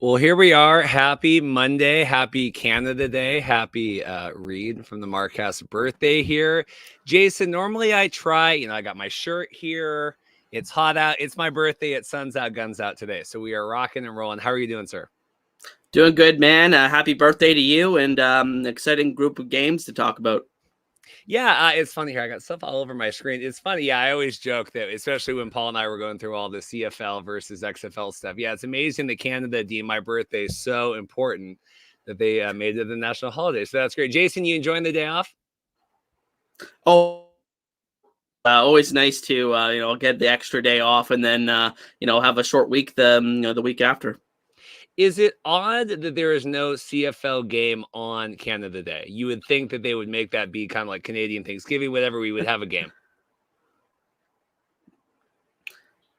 Well, here we are. Happy Monday. Happy Canada Day. Happy Reed from the Marcast birthday here. Jason, normally I try, I got my shirt here. It's hot out. It's my birthday. It's sun's out, guns out today. So we are rocking and rolling. How are you doing, sir? Doing good, man. Happy birthday to you, and exciting group of games to talk about. Yeah, it's funny here. I got stuff all over my screen. It's funny. Yeah, I always joke that, especially when Paul and I were going through all the CFL versus XFL stuff. Yeah, it's amazing that Canada deemed my birthday so important that they made it the national holiday. So that's great. Jason, you enjoying the day off? Oh, always nice to get the extra day off, and then have a short week the week after. Is it odd that there is no CFL game on Canada Day? You would think that they would make that be kind of like Canadian Thanksgiving, whatever. We would have a game.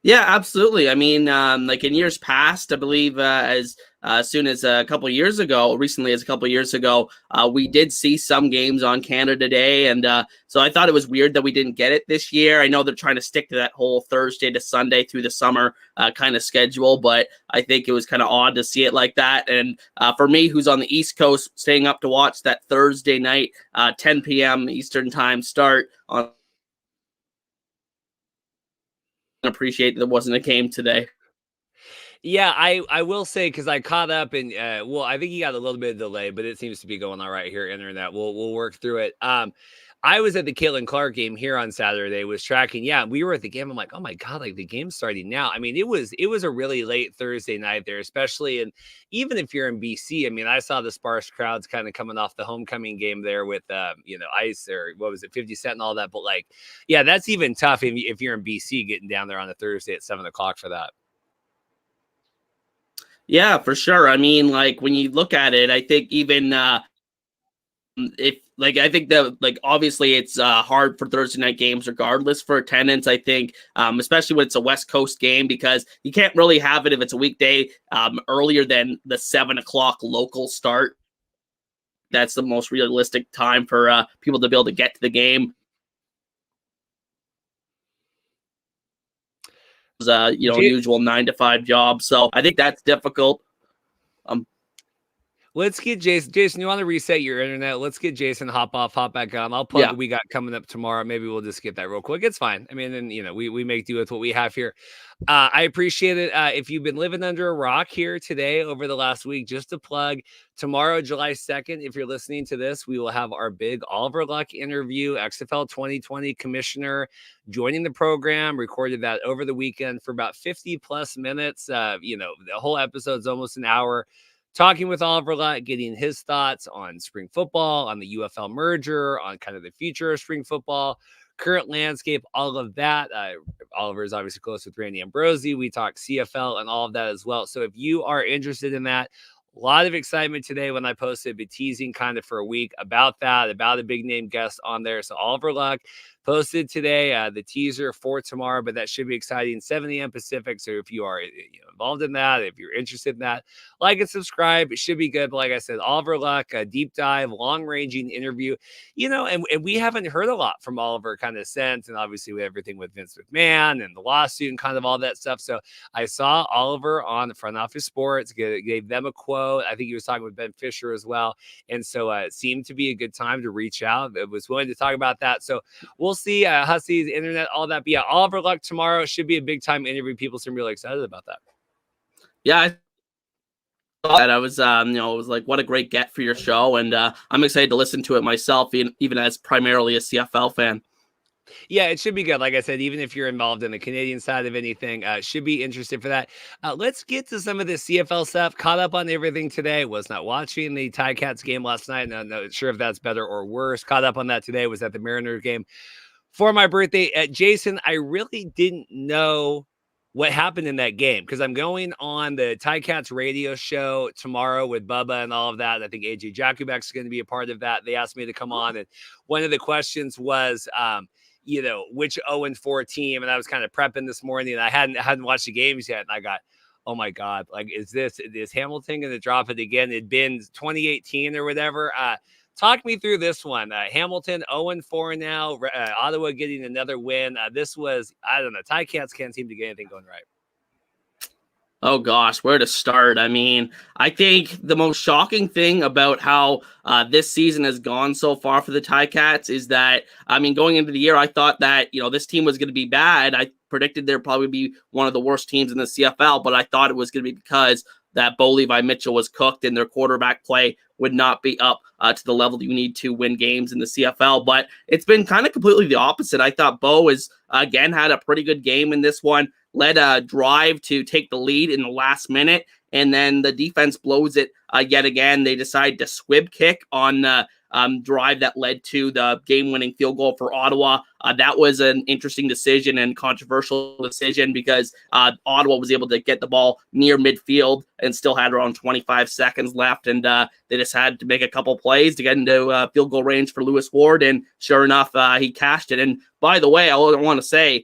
Yeah, absolutely. I mean, like in years past, I believe as soon as a couple years ago, recently as a couple years ago, we did see some games on Canada Day, and so I thought it was weird that we didn't get it this year. I know they're trying to stick to that whole Thursday to Sunday through the summer kind of schedule, but I think it was kind of odd to see it like that. And for me, who's on the East Coast, staying up to watch that Thursday night, 10 p.m. Eastern time start on. Appreciate that there wasn't a game today. Yeah, I will say, because I caught up and well, I think you got a little bit of delay, but it seems to be going all right here, internet. We'll work through it. I was at the Caitlin Clark game here on Saturday, was tracking. Yeah, we were at the game. I'm like, oh my God, like the game's starting now. I mean, it was a really late Thursday night there, especially. And even if you're in BC, I mean, I saw the sparse crowds kind of coming off the homecoming game there with Ice, or what was it, 50 Cent and all that. But like, yeah, that's even tough if you're in BC getting down there on a Thursday at 7 o'clock for that. Yeah, for sure. I mean, like when you look at it, I think even if like I think that like obviously it's hard for Thursday night games regardless for attendance. I think especially when it's a West Coast game, because you can't really have it if it's a weekday earlier than the 7 o'clock local start. That's the most realistic time for people to be able to get to the game. Usual 9 to 5 job. So I think that's difficult. Let's get Jason. Jason, you want to reset your internet? Let's get Jason hop back on. I'll plug Yeah. what we got coming up tomorrow. Maybe we'll just get that real quick. It's fine. I mean, and we make do with what we have here. I appreciate it. If you've been living under a rock here today over the last week, just to plug, tomorrow, July 2nd, if you're listening to this, we will have our big Oliver Luck interview, XFL 2020 commissioner joining the program. Recorded that over the weekend for about 50 plus minutes. The whole episode's almost an hour. Talking with Oliver Luck, getting his thoughts on spring football, on the UFL merger, on kind of the future of spring football, current landscape, all of that. Oliver is obviously close with Randy Ambrosi. We talk CFL and all of that as well. So if you are interested in that, a lot of excitement today when I posted, but teasing kind of for a week about that, about a big name guest on there. So Oliver Luck posted today the teaser for tomorrow, but that should be exciting. 7 a.m. Pacific. So if you are involved in that, if you're interested in that, like and subscribe. It should be good. But like I said, Oliver Luck, a deep dive, long ranging interview, and we haven't heard a lot from Oliver kind of since. And obviously with everything with Vince McMahon and the lawsuit and kind of all that stuff. So I saw Oliver on the Front Office Sports, gave them a quote. I think he was talking with Ben Fisher as well. And so it seemed to be a good time to reach out. It was willing to talk about that. So we'll see. Hussey's internet, all that. But yeah, Oliver Luck tomorrow should be a big time interview. People seem really excited about that. Yeah, I thought that I was, it was like, what a great get for your show. And I'm excited to listen to it myself, even as primarily a CFL fan. Yeah, it should be good. Like I said, even if you're involved in the Canadian side of anything, should be interested for that. Let's get to some of the CFL stuff. Caught up on everything today. Was not watching the Ticats game last night. Not sure if that's better or worse. Caught up on that today. Was at the Mariners game for my birthday. Jason, I really didn't know what happened in that game because I'm going on the Ticats radio show tomorrow with Bubba and all of that. I think AJ Jakubek's is going to be a part of that. They asked me to come on, and one of the questions was, which 0-4 team, and I was kind of prepping this morning, and I hadn't watched the games yet, and I got, oh my God, like, is Hamilton going to drop it again? It'd been 2018 or whatever. Talk me through this one. Hamilton 0-4 now. Ottawa getting another win. This was, I don't know. Ticats can't seem to get anything going right. Oh gosh, where to start? I mean, I think the most shocking thing about how this season has gone so far for the Ticats is that, I mean, going into the year, I thought that, this team was going to be bad. I predicted they'd probably be one of the worst teams in the CFL, but I thought it was going to be because that Bo Levi Mitchell was cooked and their quarterback play would not be up to the level you need to win games in the CFL. But it's been kind of completely the opposite. I thought Bo has, again, had a pretty good game in this one, led a drive to take the lead in the last minute, and then the defense blows it yet again. They decide to squib kick on the drive that led to the game-winning field goal for Ottawa. That was an interesting decision and controversial decision because Ottawa was able to get the ball near midfield and still had around 25 seconds left, and they just had to make a couple plays to get into field goal range for Lewis Ward, and sure enough, he cashed it. And by the way, I want to say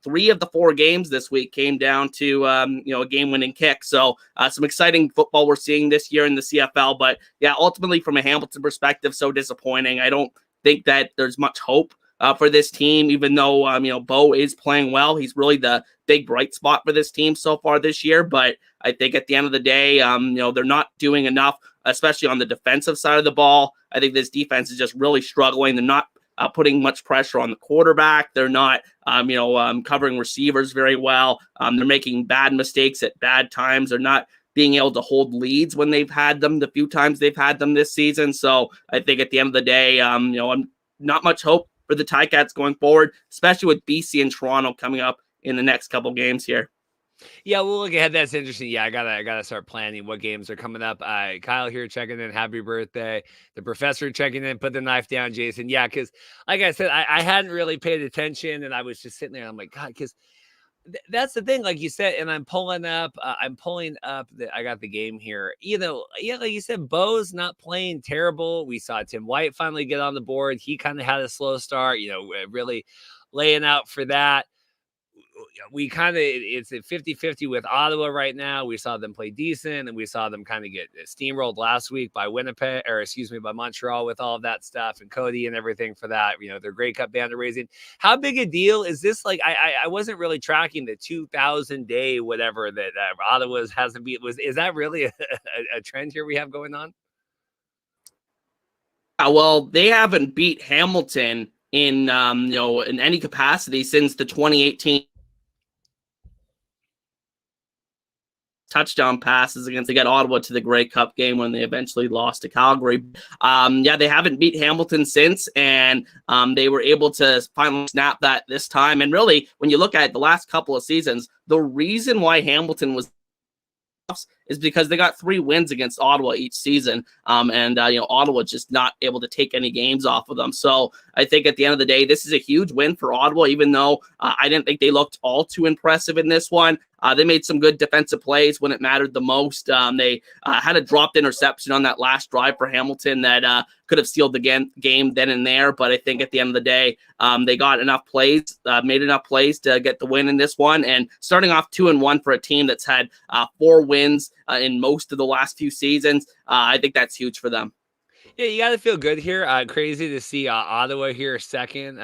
3 of the 4 games this week came down to a game-winning kick. So some exciting football we're seeing this year in the CFL. But yeah, ultimately from a Hamilton perspective, so disappointing. I don't think that there's much hope for this team, even though Bo is playing well. He's really the big bright spot for this team so far this year. But I think at the end of the day, they're not doing enough, especially on the defensive side of the ball. I think this defense is just really struggling. They're not putting much pressure on the quarterback. They're not, covering receivers very well. They're making bad mistakes at bad times. They're not being able to hold leads when they've had them the few times they've had them this season. So I think at the end of the day, I'm not much hope for the Ticats going forward, especially with BC and Toronto coming up in the next couple games here. Yeah, we'll look ahead. That's interesting. Yeah, I gotta start planning what games are coming up. Kyle here checking in. Happy birthday. The professor checking in. Put the knife down, Jason. Yeah, because like I said, I hadn't really paid attention, and I was just sitting there. And I'm like, God, because that's the thing, like you said. And I'm pulling up. I got the game here. Like you said, Bo's not playing terrible. We saw Tim White finally get on the board. He kind of had a slow start. Really laying out for that. We kind of, it's at 50-50 with Ottawa right now. We saw them play decent, and we saw them kind of get steamrolled last week by by Montreal with all of that stuff and Cody and everything for that. Their Grey Cup banner raising. How big a deal is this? Like, I wasn't really tracking the 2,000 day whatever that Ottawa's hasn't beat. Is that really a trend here we have going on? Well, they haven't beat Hamilton in in any capacity since the 2018 touchdown passes against, they got Ottawa to the Grey Cup game when they eventually lost to Calgary. They haven't beat Hamilton since, and they were able to finally snap that this time. And really, when you look at the last couple of seasons, the reason why Hamilton was is because they got 3 wins against Ottawa each season. Ottawa just not able to take any games off of them. So I think at the end of the day, this is a huge win for Ottawa, even though I didn't think they looked all too impressive in this one. They made some good defensive plays when it mattered the most. They had a dropped interception on that last drive for Hamilton that could have sealed the game then and there. But I think at the end of the day, they got enough plays, made enough plays to get the win in this one. And starting off 2-1 for a team that's had 4 wins in most of the last few seasons, I think that's huge for them. Yeah, you got to feel good here. Crazy to see Ottawa here second,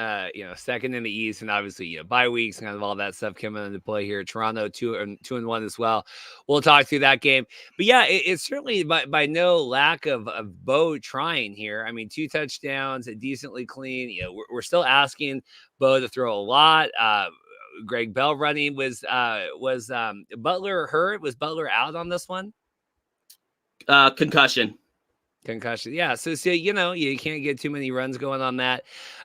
second in the East, and obviously, bye weeks and kind of all that stuff coming into play here. Toronto 2-1 as well. We'll talk through that game, but yeah, it's certainly by no lack of Bo trying here. I mean, 2 touchdowns, decently clean. We're still asking Bo to throw a lot. Greg Bell running was Butler hurt? Was Butler out on this one? Concussion. Yeah. So, you can't get too many runs going on that.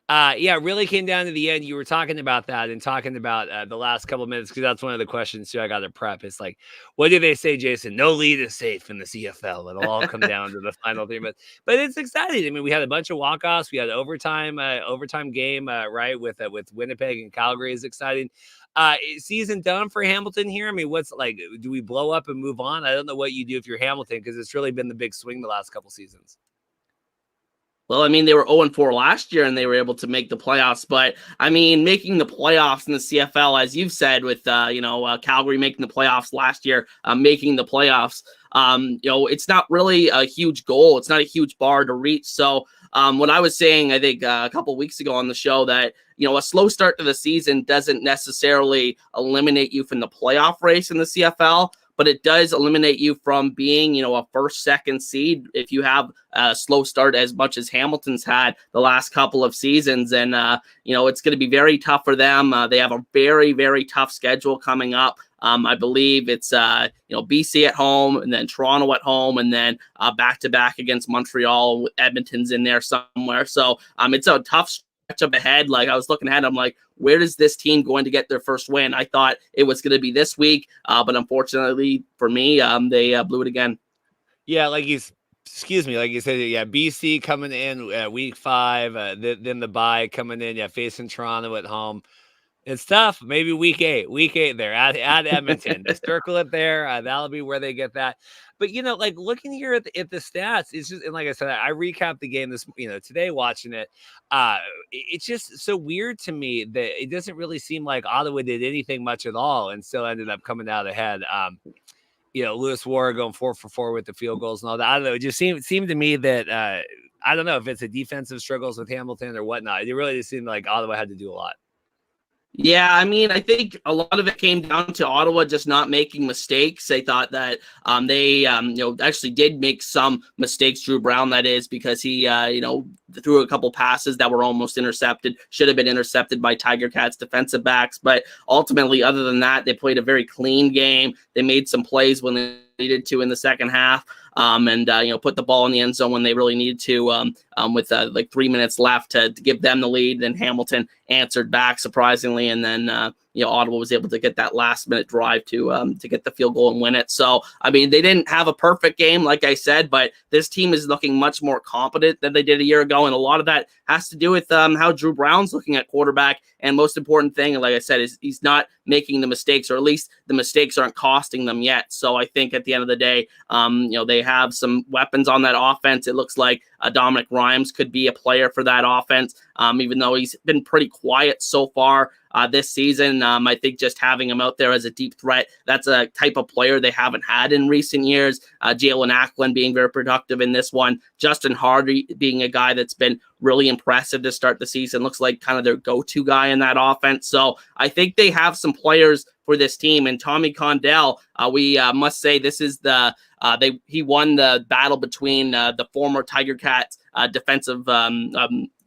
It really came down to the end. You were talking about that and talking about the last couple of minutes, because that's one of the questions too I got to prep. It's like, what do they say, Jason? No lead is safe in the CFL. It'll all come down to the final 3 minutes. But it's exciting. I mean, we had a bunch of walk-offs. We had overtime game, right, with Winnipeg and Calgary is exciting. Season done for Hamilton here? I mean, what's like, do we blow up and move on? I don't know what you do if you're Hamilton, because it's really been the big swing the last couple seasons. Well, I mean, they were 0-4 last year, and they were able to make the playoffs. But, I mean, making the playoffs in the CFL, as you've said, with, Calgary making the playoffs last year, making the playoffs, it's not really a huge goal. It's not a huge bar to reach. So what I was saying, I think a couple of weeks ago on the show, that, a slow start to the season doesn't necessarily eliminate you from the playoff race in the CFL. but it does eliminate you from being, a first, second seed if you have a slow start as much as Hamilton's had the last couple of seasons. And, it's going to be very tough for them. They have a very, very tough schedule coming up. I believe it's, BC at home and then Toronto at home and then back-to-back against Montreal. Edmonton's in there somewhere. So it's a tough stretch up ahead. Like, I was looking ahead, I'm like, where is this team going to get their first win? I thought it was going to be this week, but unfortunately for me, they blew it again. Yeah, like you said, yeah, BC coming in week 5, then the bye coming in, yeah, facing Toronto at home. It's tough. Maybe week 8 there at Edmonton. Just circle it there. That'll be where they get that. But, like looking here at the stats, it's just, and like I said, I recapped the game today watching it. It's just so weird to me that it doesn't really seem like Ottawa did anything much at all and still ended up coming out ahead. Lewis Ward going 4 for 4 with the field goals and all that. I don't know. It just seemed to me that I don't know if it's a defensive struggles with Hamilton or whatnot. It really just seemed like Ottawa had to do a lot. Yeah, I mean, I think a lot of it came down to Ottawa just not making mistakes. They thought that they actually did make some mistakes, Drew Brown, that is, because he, threw a couple passes that were almost intercepted, should have been intercepted by Tiger Cats defensive backs. But ultimately, other than that, they played a very clean game. They made some plays when they needed to in the second half. And put the ball in the end zone when they really needed to, with like 3 minutes left to give them the lead. Then Hamilton answered back surprisingly, and then Ottawa was able to get that last minute drive to get the field goal and win it. So I mean, they didn't have a perfect game, like I said, but this team is looking much more competent than they did a year ago, and a lot of that has to do with how Drew Brown's looking at quarterback. And most important thing, like I said, is he's not making the mistakes, or at least the mistakes aren't costing them yet. So I think at the end of the day, they have some weapons on that offense. It looks like Dominic Rhymes could be a player for that offense, even though he's been pretty quiet so far this season. I think just having him out there as a deep threat, that's a type of player they haven't had in recent years. Jalen Acklin being very productive in this one. Justin Hardy being a guy that's been really impressive to start the season. Looks like kind of their go-to guy in that offense. So I think they have some players for this team. And Tommy Condell, we must say this is he won the battle between the former Tiger Cats defensive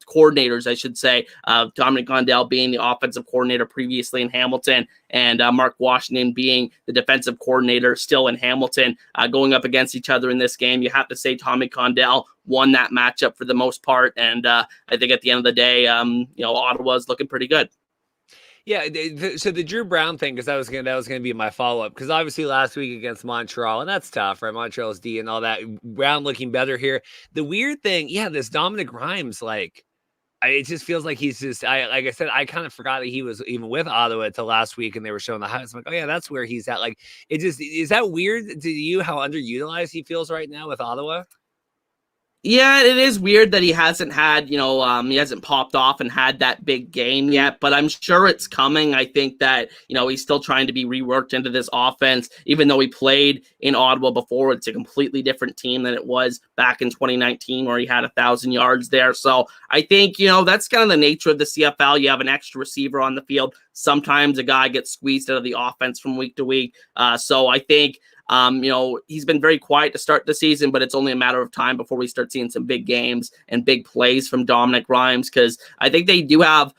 coordinators, I should say. Dominic Condell being the offensive coordinator previously in Hamilton, and Mark Washington being the defensive coordinator still in Hamilton, going up against each other in this game. You have to say Tommy Condell won that matchup for the most part, and I think at the end of the day, Ottawa's looking pretty good. Yeah, so the Drew Brown thing, because that was gonna be my follow up, because obviously last week against Montreal, and that's tough, right? Montreal's D and all that. Brown looking better here. The weird thing, this Dominic Rhymes, it just feels like he's just. Like I said, I kind of forgot that he was even with Ottawa until last week, and they were showing the highlights. I'm like, oh yeah, that's where he's at. Like, it just is that weird to you how underutilized he feels right now with Ottawa? Yeah, it is weird that he hasn't had, he hasn't popped off and had that big game yet, but I'm sure it's coming. I think that, he's still trying to be reworked into this offense. Even though he played in Ottawa before, it's a completely different team than it was back in 2019 where he had 1,000 yards there. So I think, that's kind of the nature of the CFL. You have an extra receiver on the field. Sometimes a guy gets squeezed out of the offense from week to week. So I think, he's been very quiet to start the season, but it's only a matter of time before we start seeing some big games and big plays from Dominic Rhymes, because I think they do have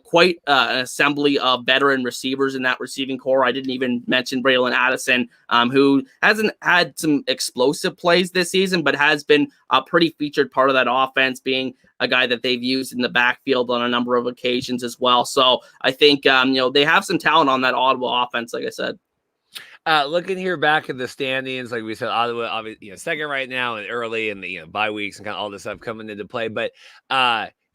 quite an assembly of veteran receivers in that receiving core. I didn't even mention Braylon Addison, who hasn't had some explosive plays this season, but has been a pretty featured part of that offense, being a guy that they've used in the backfield on a number of occasions as well. So I think, they have some talent on that Ottawa offense, like I said. Looking here back at the standings, like we said, Ottawa, obviously, second right now and early in the bye weeks and kind of all this stuff coming into play. But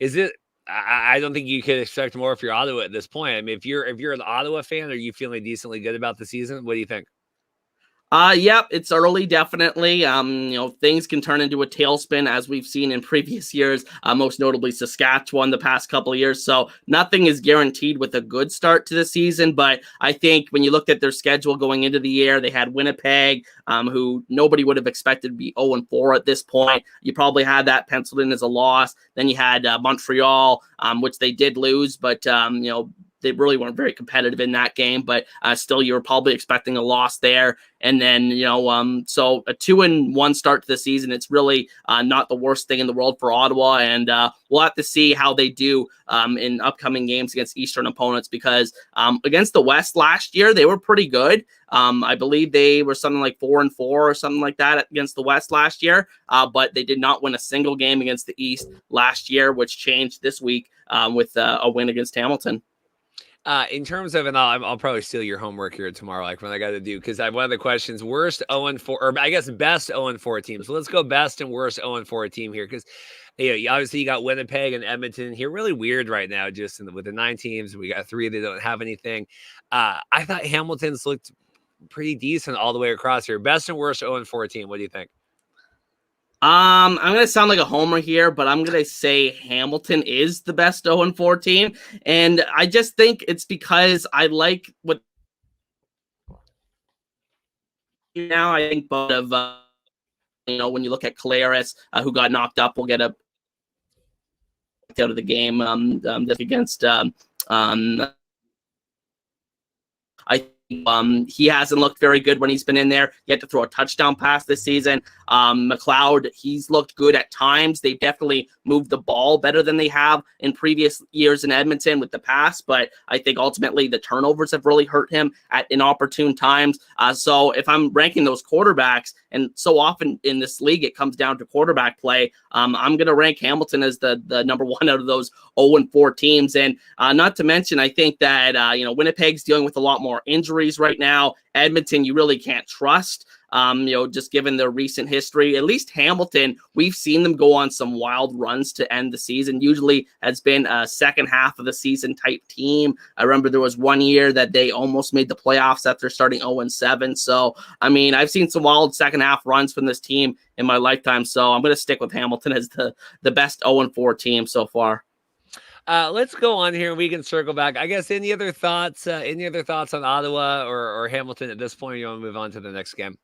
is it? I don't think you could expect more if you're Ottawa at this point. I mean, if you're an Ottawa fan, are you feeling decently good about the season? What do you think? Yep, it's early, definitely. Things can turn into a tailspin as we've seen in previous years, most notably Saskatchewan the past couple of years. So nothing is guaranteed with a good start to the season. But I think when you looked at their schedule going into the year, they had Winnipeg, who nobody would have expected to be 0-4 at this point. You probably had that penciled in as a loss. Then you had Montreal, which they did lose, but they really weren't very competitive in that game, but still you were probably expecting a loss there. And then, so a 2-1 start to the season, it's really not the worst thing in the world for Ottawa. And we'll have to see how they do in upcoming games against Eastern opponents, because against the West last year, they were pretty good. I believe they were something like 4-4 or something like that against the West last year, but they did not win a single game against the East last year, which changed this week with a win against Hamilton. In terms of, and I'll probably steal your homework here tomorrow, like when I got to do, because I have one of the questions, worst 0-4, or I guess best 0-4 teams. So let's go best and worst 0-4 team here, because obviously you got Winnipeg and Edmonton here, really weird right now, just with the 9 teams. We got 3 that don't have anything. I thought Hamilton's looked pretty decent all the way across here. Best and worst 0-4 team. What do you think? I'm going to sound like a homer here, but I'm going to say Hamilton is the best 0-4 team. And I just think it's because I like what now I think both of, when you look at Collaros, who got knocked up, will get out of the game against he hasn't looked very good when he's been in there. He had to throw a touchdown pass this season. McLeod, he's looked good at times. They've definitely moved the ball better than they have in previous years in Edmonton with the pass, but I think ultimately the turnovers have really hurt him at inopportune times. So if I'm ranking those quarterbacks, and so often in this league it comes down to quarterback play, I'm going to rank Hamilton as the number 1 out of those 0-4 teams. And not to mention, I think that Winnipeg's dealing with a lot more injuries right now. Edmonton, you really can't trust. Just given their recent history. At least Hamilton, we've seen them go on some wild runs to end the season. Usually has been a second half of the season type team. I remember there was one year that they almost made the playoffs after starting 0-7. So, I mean, I've seen some wild second half runs from this team in my lifetime. So I'm going to stick with Hamilton as the best 0-4 team so far. Let's go on here and we can circle back. I guess any other thoughts on Ottawa or Hamilton at this point? You want to move on to the next game?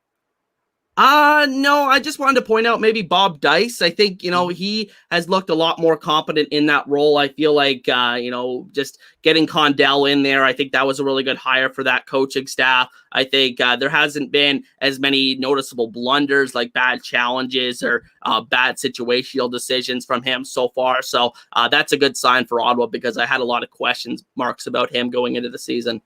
No, I just wanted to point out maybe Bob Dice. I think, he has looked a lot more competent in that role. I feel like, just getting Condell in there, I think that was a really good hire for that coaching staff. I think there hasn't been as many noticeable blunders like bad challenges or bad situational decisions from him so far. So that's a good sign for Ottawa, because I had a lot of questions marks about him going into the season.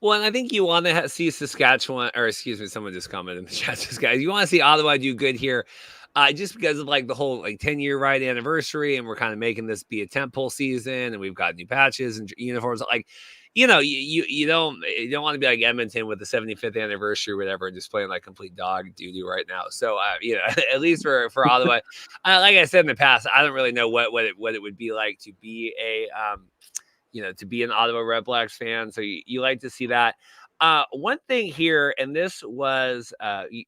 Well, and I think you want to see Saskatchewan, or excuse me, someone just commented in the chat. Guys, you want to see Ottawa do good here, just because of like the whole 10-year right anniversary, and we're kind of making this be a tentpole season, and we've got new patches and uniforms. Like, you don't want to be like Edmonton with the 75th anniversary or whatever, and just playing like complete dog doo-doo right now. So, at least for Ottawa, like I said in the past, I don't really know what it would be like to be to be an Ottawa Redblacks fan. So you like to see that. One thing here, and this was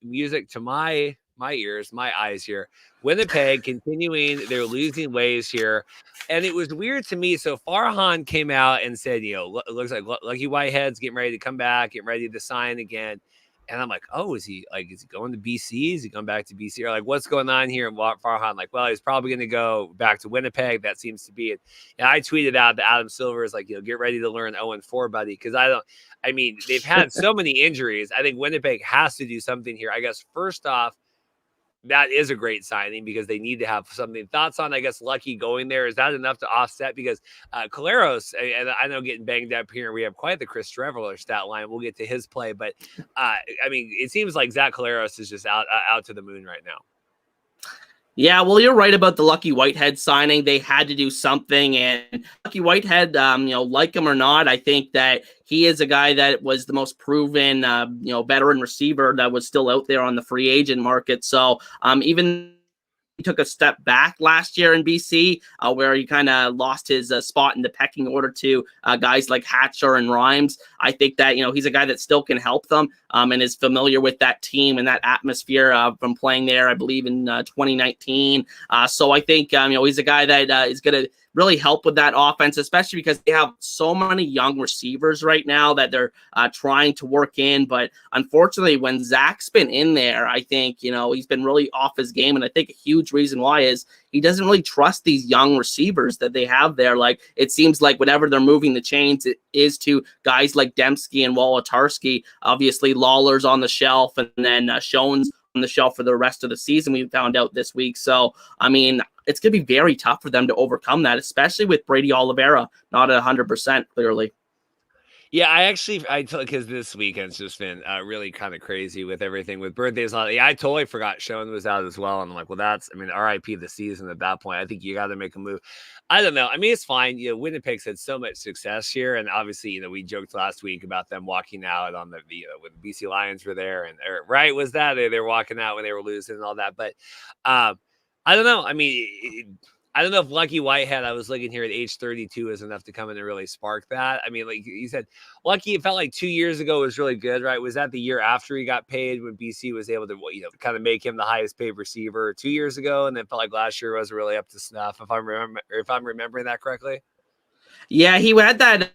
music to my ears, my eyes here. Winnipeg continuing their losing ways here. And it was weird to me. So Farhan came out and said, it looks like Lucky Whitehead's getting ready to come back, getting ready to sign again. And I'm like, oh, is he going to BC? Is he going back to BC? Or like, what's going on here? And Farhan, like, well, he's probably going to go back to Winnipeg. That seems to be it. And I tweeted out that Adam Silver is like, get ready to learn 0-4, buddy. Because they've had so many injuries. I think Winnipeg has to do something here. I guess first off, that is a great signing because they need to have something. Thoughts on, I guess, Lucky going there? Is that enough to offset? Because Collaros, and I know getting banged up here, we have quite the Chris Streveler stat line. We'll get to his play. But, it seems like Zach Collaros is just out to the moon right now. Yeah, well, you're right about the Lucky Whitehead signing. They had to do something, and Lucky Whitehead, like him or not, I think that he is a guy that was the most proven, veteran receiver that was still out there on the free agent market. So, even he took a step back last year in BC, where he kind of lost his spot in the pecking order to guys like Hatcher and Rhymes. I think that, he's a guy that still can help them and is familiar with that team and that atmosphere from playing there, I believe, in 2019. So I think, he's a guy that is going to really help with that offense, especially because they have so many young receivers right now that they're trying to work in. But unfortunately, when Zach's been in there, I think, he's been really off his game. And I think a huge reason why is he doesn't really trust these young receivers that they have there. Like, it seems like whenever they're moving the chains, it is to guys like Dembski and Wolotarski. Obviously, Lawler's on the shelf, and then Schoen's on the shelf for the rest of the season, we found out this week. So, I mean, it's going to be very tough for them to overcome that, especially with Brady Oliveira not at 100%, clearly. Yeah, I because this weekend's just been really kind of crazy with everything with birthdays. I totally forgot Schoen was out as well. And I'm like, well, RIP the season at that point. I think you got to make a move. I don't know. I mean, it's fine. Winnipeg's had so much success here. And obviously, we joked last week about them walking out on when the BC Lions were there. And right, was that they're walking out when they were losing and all that. But I don't know. I mean, I don't know if Lucky Whitehead, I was looking here at age 32, is enough to come in and really spark that. I mean, like you said, Lucky, it felt like 2 years ago was really good, right? Was that the year after he got paid when BC was able to, kind of make him the highest paid receiver 2 years ago? And then felt like last year wasn't really up to snuff, if I'm remembering that correctly. Yeah, he had that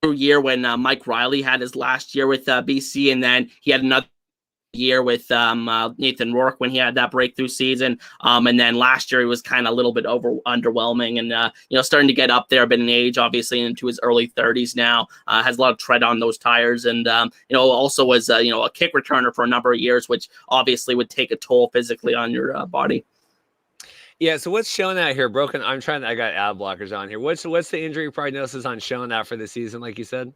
year when Mike Riley had his last year with BC, and then he had another year with Nathan Rourke when he had that breakthrough season, and then last year he was kind of a little bit underwhelming, and starting to get up there a bit in age, obviously into his early 30s now, has a lot of tread on those tires, and also was a kick returner for a number of years, which obviously would take a toll physically on your body. Yeah, so what's showing out here? Broken. I got ad blockers on here. What's the injury prognosis on showing out for the season, like you said?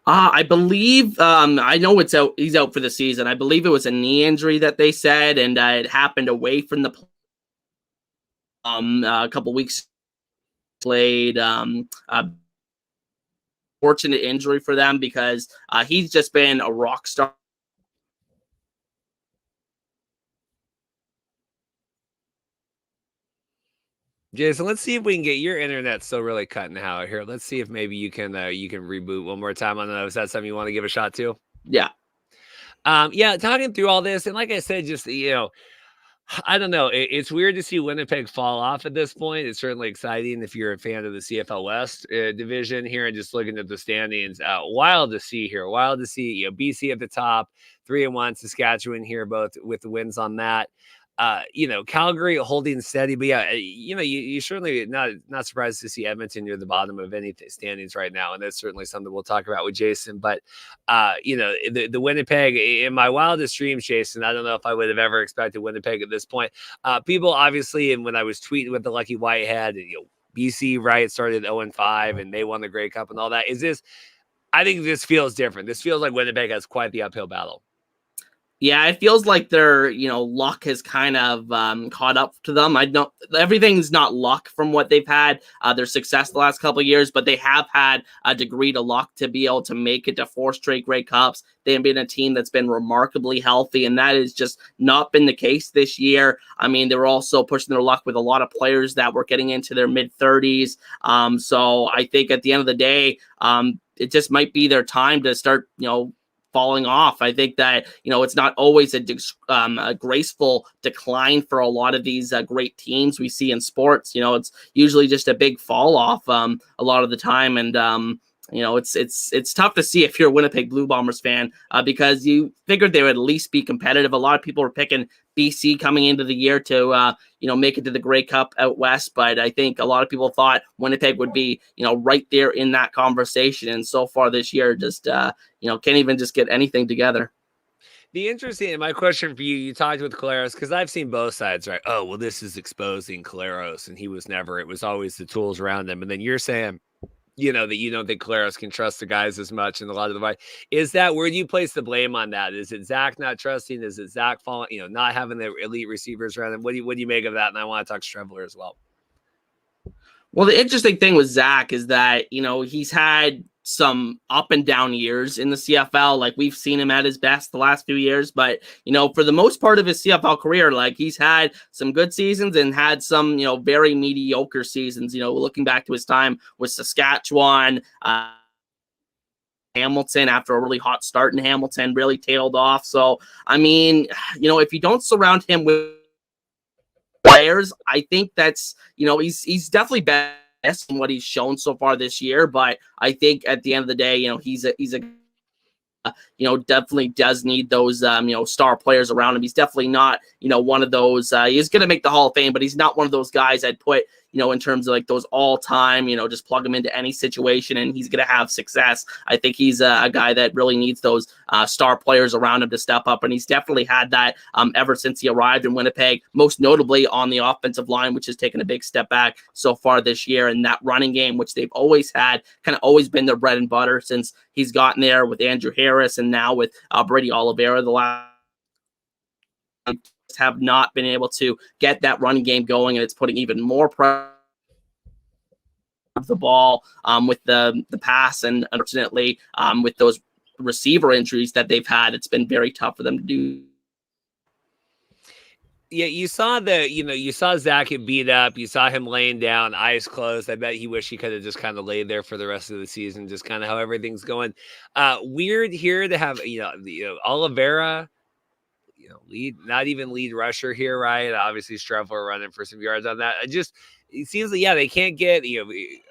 I believe, I know he's out for the season. I believe it was a knee injury that they said, and it happened away from the a couple weeks played. Fortunate injury for them because he's just been a rock star. Jason, let's see if we can get your internet still really cutting out here. Let's see if maybe you can reboot one more time. I don't know. Is that something you want to give a shot to? Yeah. Yeah, talking through all this, and like I said, just I don't know. It's weird to see Winnipeg fall off at this point. It's certainly exciting if you're a fan of the CFL West division here and just looking at the standings. Wild to see here. Wild to see BC at the top, 3-1. Saskatchewan here, both with the wins on that. Calgary holding steady, but yeah, you certainly not surprised to see Edmonton near the bottom of any standings right now, and that's certainly something we'll talk about with Jason. But the Winnipeg, in my wildest dreams, Jason, I don't know if I would have ever expected Winnipeg at this point. People obviously, and when I was tweeting with the Lucky Whitehead, BC right started 0-5, and they won the Grey Cup and all that. I think this feels different. This feels like Winnipeg has quite the uphill battle. Yeah, it feels like their, luck has kind of caught up to them. I know everything's not luck from what they've had, their success the last couple of years, but they have had a degree to luck to be able to make it to 4 straight Grey Cups. They've been a team that's been remarkably healthy, and that has just not been the case this year. I mean, they were also pushing their luck with a lot of players that were getting into their mid-30s. So I think at the end of the day, it just might be their time to start, falling off. I think that, it's not always a graceful decline for a lot of these great teams we see in sports. It's usually just a big fall off a lot of the time. And, it's tough to see if you're a Winnipeg Blue Bombers fan because you figured they would at least be competitive. A lot of people were picking BC coming into the year to, make it to the Grey Cup out west. But I think a lot of people thought Winnipeg would be, right there in that conversation. And so far this year, just, can't even just get anything together. My question for you, you talked with Collaros, because I've seen both sides, right? Oh, well, this is exposing Collaros, and it was always the tools around him. And then you're saying, that you don't think Collaros can trust the guys as much, and a lot of the is that where do you place the blame on that? Is it Zach not trusting? Is it Zach falling? Not having the elite receivers around him? What do you make of that? And I want to talk Streveler as well. Well, the interesting thing with Zach is that he's had some up and down years in the CFL. Like, we've seen him at his best the last few years, but for the most part of his CFL career, like, he's had some good seasons and had some very mediocre seasons. Looking back to his time with Saskatchewan, Hamilton, after a really hot start in Hamilton, really tailed off. So I mean, if you don't surround him with players. I think that's, he's definitely best in what he's shown so far this year. But I think at the end of the day, he's a definitely does need those, star players around him. He's definitely not, one of those, he's going to make the Hall of Fame, but he's not one of those guys I'd put, in terms of like those all time, just plug him into any situation and he's going to have success. I think he's a guy that really needs those star players around him to step up. And he's definitely had that ever since he arrived in Winnipeg, most notably on the offensive line, which has taken a big step back so far this year. And that running game, which they've always had, kind of always been their bread and butter since he's gotten there with Andrew Harris and now with Brady Oliveira the last have not been able to get that running game going, and it's putting even more pressure on the ball with the pass, and unfortunately with those receiver injuries that they've had, it's been very tough for them to do. Yeah, you saw Zach get beat up. You saw him laying down, eyes closed. I bet he wished he could have just kind of laid there for the rest of the season, just kind of how everything's going. Weird here to have, Oliveira, not even lead rusher here, right? Obviously, Streveler running for some yards on that. It seems like, they can't get,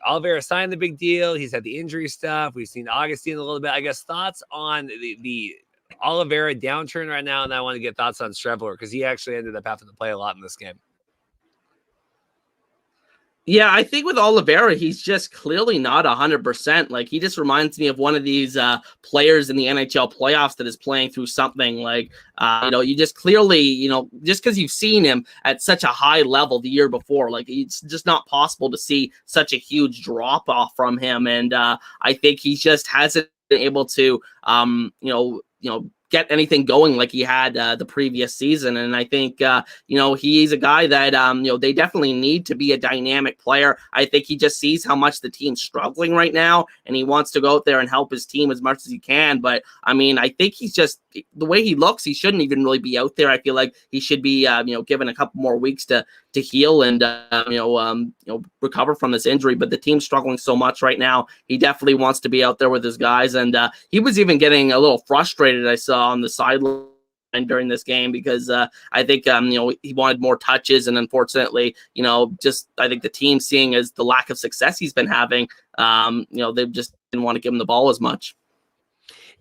Oliveira signed the big deal. He's had the injury stuff. We've seen Augustine a little bit. I guess thoughts on the Oliveira downturn right now, and I want to get thoughts on Streveler because he actually ended up having to play a lot in this game. Yeah, I think with Oliveira, he's just clearly not 100%. Like, he just reminds me of one of these players in the NHL playoffs that is playing through something. Like, you just clearly, just because you've seen him at such a high level the year before, like, it's just not possible to see such a huge drop off from him. And I think he just hasn't been able to, get anything going like he had the previous season. And I think, he's a guy that, they definitely need to be a dynamic player. I think he just sees how much the team's struggling right now, and he wants to go out there and help his team as much as he can. But, I think he's just, the way he looks, he shouldn't even really be out there. I feel like he should be, given a couple more weeks to heal and, recover from this injury. But the team's struggling so much right now. He definitely wants to be out there with his guys. And he was even getting a little frustrated, I saw, on the sideline during this game because I think, he wanted more touches. And unfortunately, I think the team, seeing as the lack of success he's been having, they just didn't want to give him the ball as much.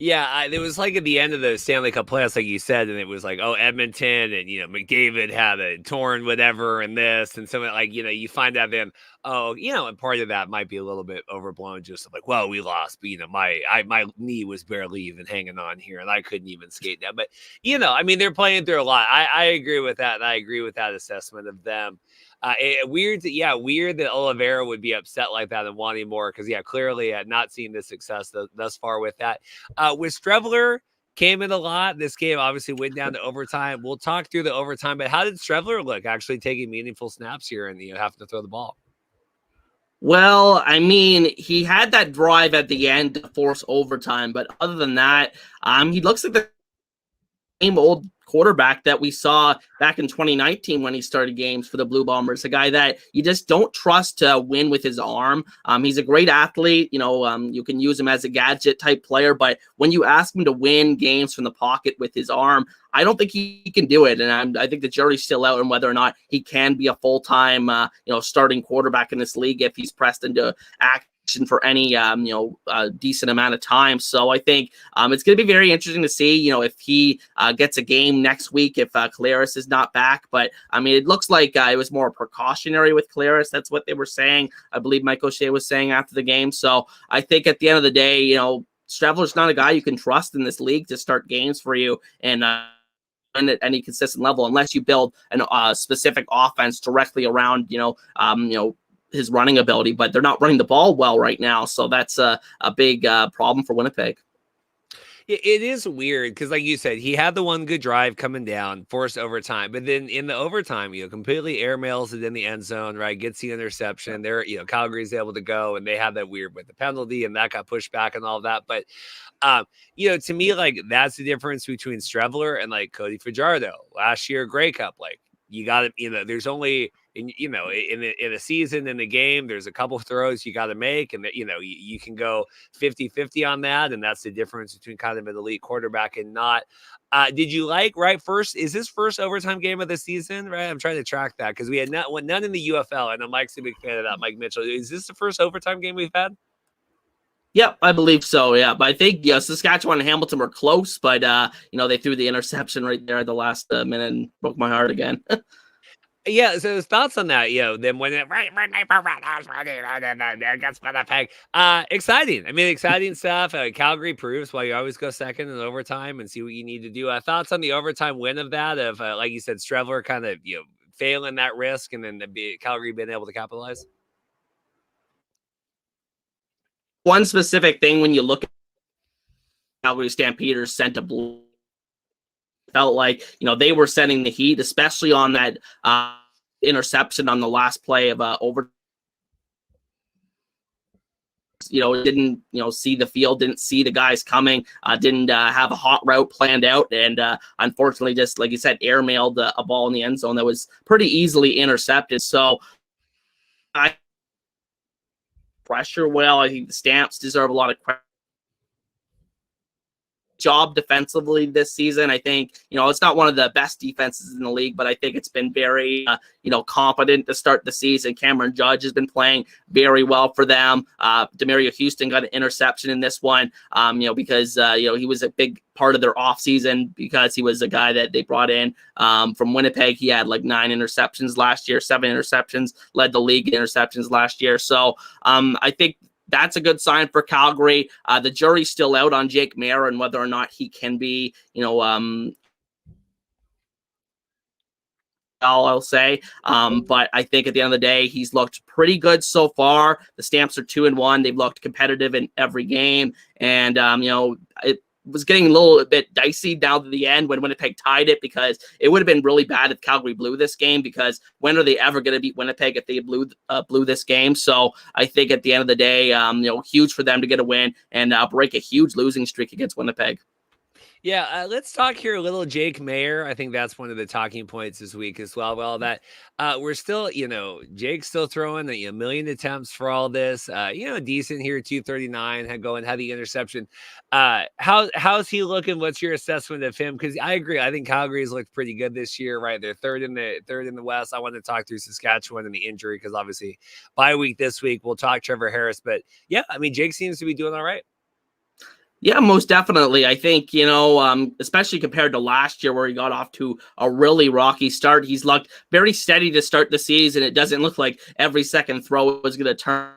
Yeah, it was like at the end of the Stanley Cup playoffs, like you said, and it was like, Edmonton and, McDavid had a torn whatever and this and something like, you find out then, and part of that might be a little bit overblown, just like, well, we lost, but, my knee was barely even hanging on here and I couldn't even skate now. But, they're playing through a lot. I agree with that. And I agree with that assessment of them. Weird that Oliveira would be upset like that and wanting more because, clearly not seeing the success thus far with that. With Streveler, came in a lot. This game obviously went down to overtime. We'll talk through the overtime, but how did Streveler look actually taking meaningful snaps here and having to throw the ball? Well, he had that drive at the end to force overtime, but other than that, he looks like the same old quarterback that we saw back in 2019 when he started games for the Blue Bombers, a guy that you just don't trust to win with his arm. He's a great athlete. You can use him as a gadget type player, but when you ask him to win games from the pocket with his arm, I don't think he can do it. And I think the jury's still out on whether or not he can be a full-time, starting quarterback in this league if he's pressed into action for any decent amount of time. So I think it's going to be very interesting to see if he gets a game next week if Collaros is not back. But it looks like it was more precautionary with Collaros. That's what they were saying. I believe Mike O'Shea was saying after the game. So I think at the end of the day, Streveler's not a guy you can trust in this league to start games for you and at any consistent level unless you build a specific offense directly around his running ability. But they're not running the ball well right now, so that's a big problem for Winnipeg. It is weird because, like you said, he had the one good drive coming down, forced overtime, but then in the overtime, completely airmails it in the end zone, right? Gets the interception. There, Calgary's able to go, and they have that weird with the penalty, and that got pushed back and all of that. But, to me, like that's the difference between Streveler and like Cody Fajardo last year, Grey Cup. Like you got to, there's only in in a season, in the game, there's a couple of throws you got to make, and that you can go 50-50 on that, and that's the difference between kind of an elite quarterback and not. Did you like is this first overtime game of the season? Right, I'm trying to track that because we had none in the UFL, and Mike's a big fan of that. Mike Mitchell, is this the first overtime game we've had? Yep, I believe so. Yeah, but I think Saskatchewan and Hamilton were close, but they threw the interception right there at the last minute and broke my heart again. Yeah, so his thoughts on that, then when it against Winnipeg. Exciting. I mean, exciting stuff. Calgary proves why you always go second in overtime and see what you need to do. Thoughts on the overtime win of that, of like you said, Streveler kind of failing that risk, and then Calgary being able to capitalize. One specific thing when you look at Calgary Stampeders sent a blue, felt like they were setting the heat, especially on that interception on the last play of over. Didn't see the field, didn't see the guys coming, didn't have a hot route planned out, and unfortunately, just like you said, airmailed a ball in the end zone that was pretty easily intercepted. So I pressure well. I think the Stamps deserve a lot of credit. Job defensively this season. I think, it's not one of the best defenses in the league, but I think it's been very, competent to start the season. Cameron Judge has been playing very well for them. Demario Houston got an interception in this one, because, he was a big part of their offseason because he was a guy that they brought in from Winnipeg. He had like 9 interceptions last year, 7 interceptions, led the league in interceptions last year. So I think that's a good sign for Calgary. The jury's still out on Jake Maier and whether or not he can be, I'll say. But I think at the end of the day, he's looked pretty good so far. The Stamps are 2-1. They've looked competitive in every game. And, it was getting a little bit dicey down to the end when Winnipeg tied it, because it would have been really bad if Calgary blew this game, because when are they ever going to beat Winnipeg if they blew this game? So I think at the end of the day, huge for them to get a win and break a huge losing streak against Winnipeg. Yeah, let's talk here a little Jake Maier. I think that's one of the talking points this week as well. Well, that we're still, Jake's still throwing a million attempts for all this. Decent here, 239, had the interception. How's he looking? What's your assessment of him? Because I agree. I think Calgary's looked pretty good this year, right? They're third in the West. I want to talk through Saskatchewan and the injury because obviously bye week this week. We'll talk Trevor Harris, but yeah, I mean Jake seems to be doing all right. Yeah, most definitely. I think, especially compared to last year where he got off to a really rocky start, he's looked very steady to start the season. It doesn't look like every second throw is going to turn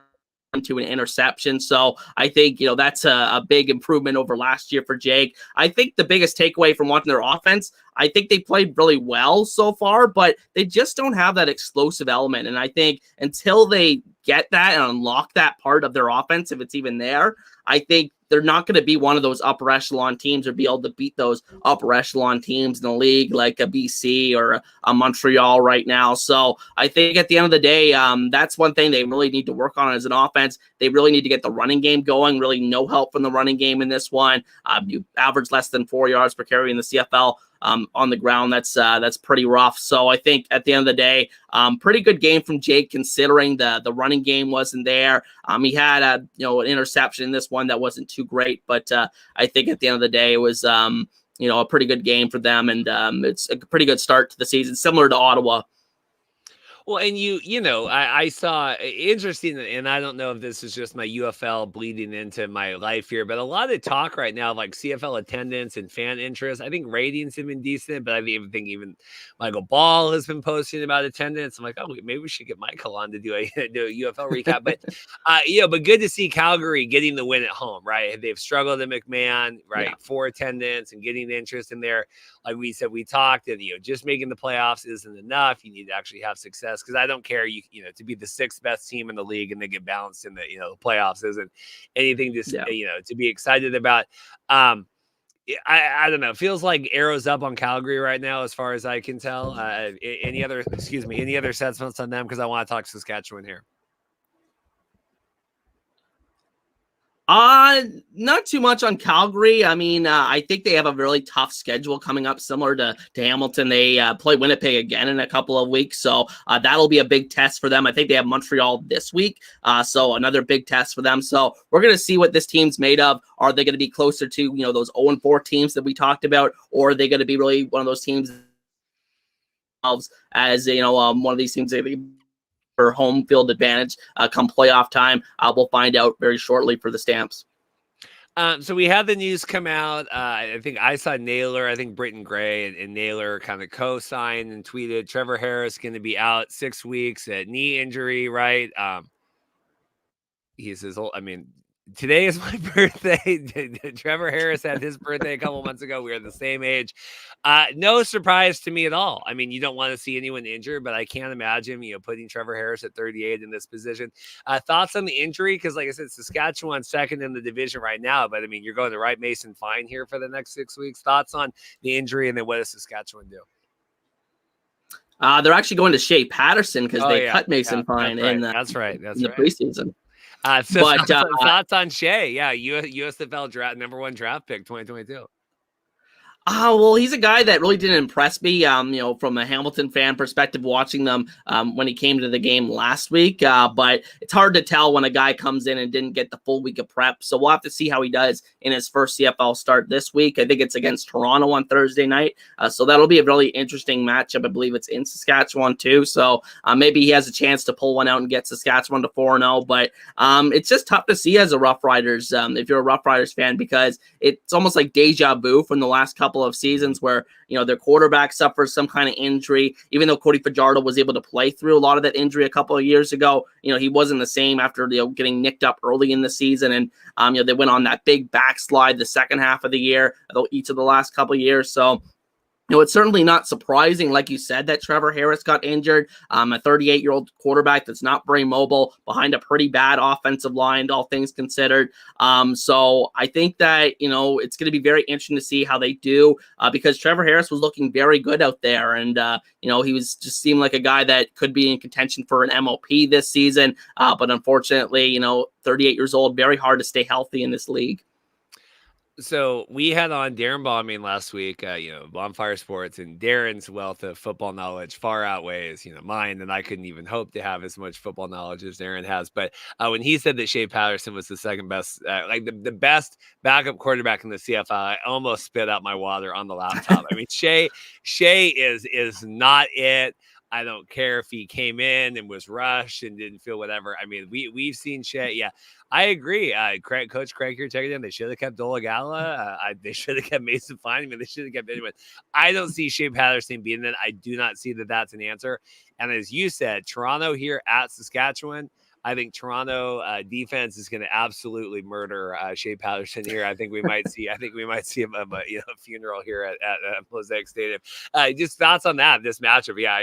into an interception. So I think, that's a big improvement over last year for Jake. I think the biggest takeaway from watching their offense, I think they played really well so far, but they just don't have that explosive element. And I think until they get that and unlock that part of their offense, if it's even there, I think they're not going to be one of those upper echelon teams or be able to beat those upper echelon teams in the league like a BC or a Montreal right now. So I think at the end of the day, that's one thing they really need to work on as an offense. They really need to get the running game going. Really no help from the running game in this one. You average less than 4 yards per carry in the CFL. On the ground, that's pretty rough. So I think at the end of the day, pretty good game from Jake considering the running game wasn't there. He had an interception in this one that wasn't too great, but I think at the end of the day it was a pretty good game for them, and it's a pretty good start to the season, similar to Ottawa. Well, and I saw interesting, and I don't know if this is just my UFL bleeding into my life here, but a lot of talk right now of like CFL attendance and fan interest. I think ratings have been decent, but I think even Michael Ball has been posting about attendance. I'm like, oh, maybe we should get Michael on to do a UFL recap. But but good to see Calgary getting the win at home, right? They've struggled in McMahon, right, yeah, for attendance and getting interest in there. Like we said, we talked, and just making the playoffs isn't enough. You need to actually have success. Because I don't care, to be the 6th best team in the league and they get balanced in the playoffs isn't anything to be excited about. I don't know. It feels like arrows up on Calgary right now, as far as I can tell. Any other assessments on them? Because I want to talk Saskatchewan here. Not too much on Calgary. I mean, I think they have a really tough schedule coming up, similar to Hamilton. They play Winnipeg again in a couple of weeks, so that'll be a big test for them. I think they have Montreal this week, so another big test for them. So we're going to see what this team's made of. Are they going to be closer to those 0-4 teams that we talked about, or are they going to be really one of those teams as one of these teams that for home field advantage come playoff time? We'll find out very shortly for the Stamps. So we had the news come out. I think I saw Naylor. I think Britton Gray and Naylor kind of co-signed and tweeted Trevor Harris going to be out 6 weeks at knee injury, right? He says, I mean, today is my birthday. Trevor Harris had his birthday a couple months ago. We are the same age. No surprise to me at all. I mean, you don't want to see anyone injured, but I can't imagine, putting Trevor Harris at 38 in this position. Thoughts on the injury? Because like I said, Saskatchewan's second in the division right now, but I mean, you're going to Wright Mason Fine here for the next 6 weeks. Thoughts on the injury, and then what does Saskatchewan do? They're actually going to Shea Patterson because they cut Mason Fine in the preseason. Thoughts on Shea? Yeah, USFL draft #1 draft pick 2022. Well, he's a guy that really didn't impress me, from a Hamilton fan perspective, watching them when he came to the game last week. But it's hard to tell when a guy comes in and didn't get the full week of prep. So we'll have to see how he does in his first CFL start this week. I think it's against Toronto on Thursday night. So that'll be a really interesting matchup. I believe it's in Saskatchewan too. So maybe he has a chance to pull one out and get Saskatchewan to 4-0. But it's just tough to see as a Rough Riders, if you're a Rough Riders fan, because it's almost like deja vu from the last couple of seasons where their quarterback suffers some kind of injury. Even though Cody Fajardo was able to play through a lot of that injury a couple of years ago, he wasn't the same after getting nicked up early in the season, and they went on that big backslide the second half of the year, each of the last couple of years. So it's certainly not surprising, like you said, that Trevor Harris got injured. A 38-year-old quarterback that's not very mobile behind a pretty bad offensive line, all things considered. So I think that, it's going to be very interesting to see how they do because Trevor Harris was looking very good out there. And, he was just seemed like a guy that could be in contention for an MOP this season. But unfortunately, 38 years old, very hard to stay healthy in this league. So we had on Darren Bombing last week, Bonfire Sports, and Darren's wealth of football knowledge far outweighs, mine, and I couldn't even hope to have as much football knowledge as Darren has. But when he said that Shea Patterson was the second best, the best backup quarterback in the CFL, I almost spit out my water on the laptop. I mean, Shea is not it. I don't care if he came in and was rushed and didn't feel whatever. I mean, we've seen Shea. Yeah, I agree. Coach Craig here checking in. They should have kept Dolegala. They should have kept Mason Fine. I mean, they should have kept anyone. I don't see Shea Patterson being it. I do not see that that's an answer. And as you said, Toronto here at Saskatchewan. I think Toronto defense is going to absolutely murder Shea Patterson here. I think we might see a funeral here at Mosaic Stadium. Just thoughts on that, this matchup. Yeah,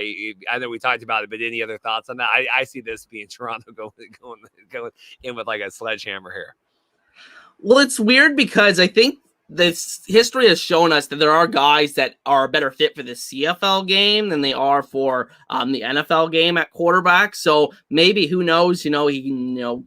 I know we talked about it, but any other thoughts on that? I see this being Toronto going in with like a sledgehammer here. Well, it's weird because I think this history has shown us that there are guys that are a better fit for the CFL game than they are for the NFL game at quarterback. So maybe, who knows, he can,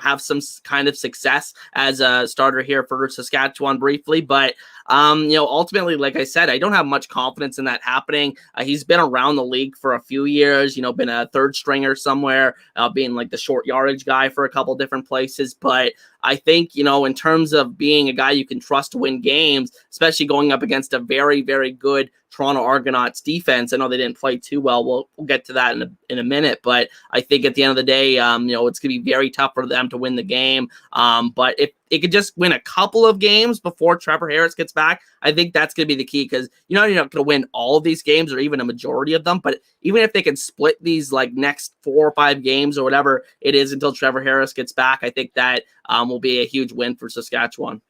have some kind of success as a starter here for Saskatchewan briefly. But, ultimately, like I said, I don't have much confidence in that happening. He's been around the league for a few years, been a third stringer somewhere, being like the short yardage guy for a couple different places. But I think, in terms of being a guy you can trust to win games, especially going up against a very, very good Toronto Argonauts defense. I know they didn't play too well. We'll get to that in a minute. But I think at the end of the day, it's going to be very tough for them to win the game. But if it could just win a couple of games before Trevor Harris gets back, I think that's going to be the key, because you're not going to win all of these games or even a majority of them. But even if they can split these like next 4 or 5 games or whatever it is until Trevor Harris gets back, I think that will be a huge win for Saskatchewan.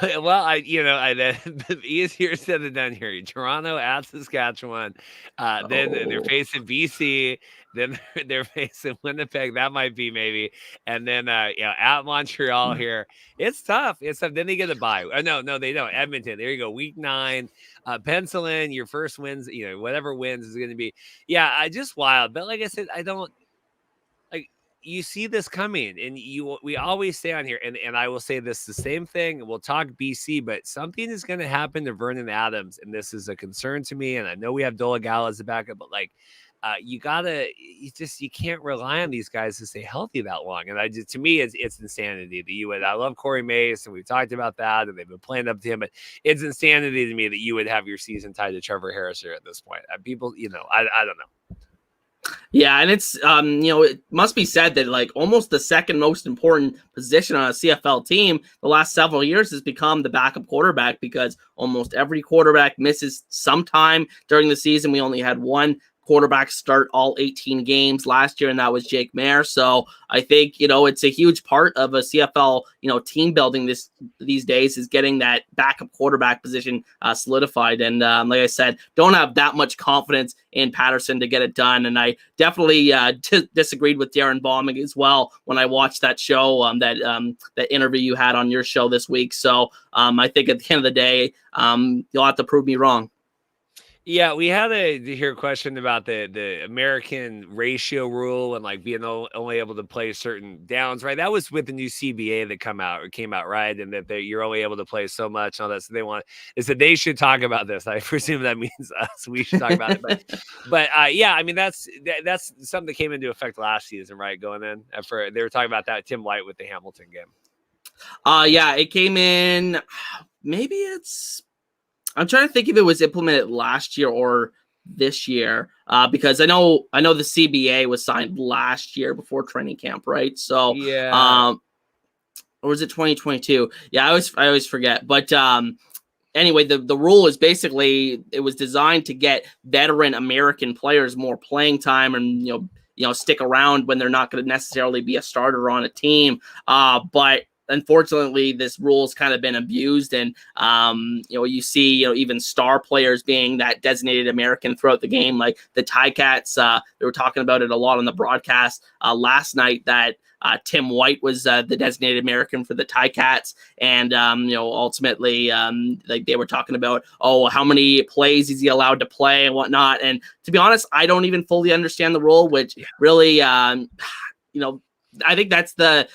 Well, easier said than done here. Toronto at Saskatchewan, then they're facing BC, then they're facing Winnipeg. That might be maybe, and then at Montreal here. It's tough. Then they get a bye. No, they don't. Edmonton. There you go. Week 9. Pencil in your first wins. Whatever wins is going to be. Yeah, just wild. But like I said, I don't like. you see this coming, and we always say on here, and I will say this the same thing. We'll talk BC, but something is going to happen to Vernon Adams, and this is a concern to me. And I know we have Dolegala as a backup, but like, you can't rely on these guys to stay healthy that long. And to me, it's insanity that you would. I love Corey Mace, and we've talked about that, and they've been playing up to him, but it's insanity to me that you would have your season tied to Trevor Harris here at this point. People, I don't know. Yeah, and it's it must be said that like almost the second most important position on a CFL team the last several years has become the backup quarterback, because almost every quarterback misses some time during the season. We only had one quarterback start all 18 games last year, and that was Jake Maier. So I think, it's a huge part of a CFL, team building these days is getting that backup quarterback position solidified. And like I said, don't have that much confidence in Patterson to get it done. And I definitely disagreed with Darren Bauming as well when I watched that show, that interview you had on your show this week. So I think at the end of the day, you'll have to prove me wrong. Yeah, we had to hear a question about the American ratio rule and like being only able to play certain downs, right? That was with the new CBA that came out, right? And that you're only able to play so much and all that. So they said they should talk about this. I presume that means us. We should talk about it. But yeah, I mean, that's something that came into effect last season, right? Going in they were talking about that Tim White with the Hamilton game. Yeah, it came in. Maybe I'm trying to think if it was implemented last year or this year, because I know the CBA was signed last year before training camp, right? So, yeah. Or was it 2022? Yeah, I always forget. But anyway, the rule is basically it was designed to get veteran American players more playing time and stick around when they're not going to necessarily be a starter on a team. But unfortunately, this rule's kind of been abused, and you see even star players being that designated American throughout the game, like the Ticats. They were talking about it a lot on the broadcast last night that Tim White was the designated American for the Ticats, and ultimately, like they were talking about, how many plays is he allowed to play and whatnot. And to be honest, I don't even fully understand the rule, which really, I think that's the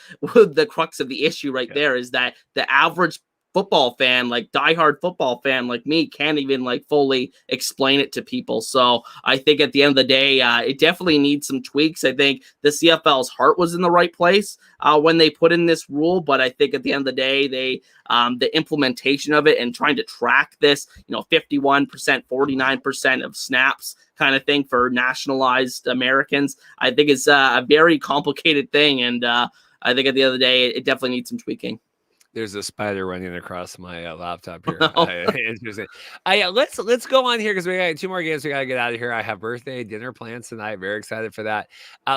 crux of the issue right there, is that the average football fan, like diehard football fan like me, can't even like fully explain it to people. So I think at the end of the day, it definitely needs some tweaks. I think the CFL's heart was in the right place when they put in this rule, but I think at the end of the day, the implementation of it and trying to track this, 51%, 49% of snaps kind of thing for nationalized Americans, I think it's a very complicated thing. And I think at the end of the day, it definitely needs some tweaking. There's a spider running across my laptop here. Interesting. Let's go on here because we got 2 more games we got to get out of here. I have birthday dinner plans tonight. Very excited for that.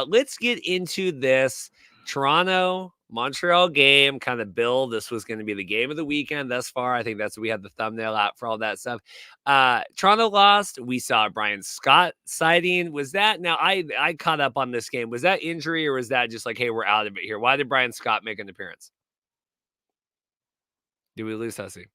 Let's get into this Toronto Montreal game kind of build. This was going to be the game of the weekend thus far. I think that's what we had the thumbnail out for all that stuff. Toronto lost. We saw Brian Scott sighting. Was that, now I caught up on this game. Was that injury, or was that just like, hey, we're out of it here? Why did Brian Scott make an appearance? Did we lose Hussey?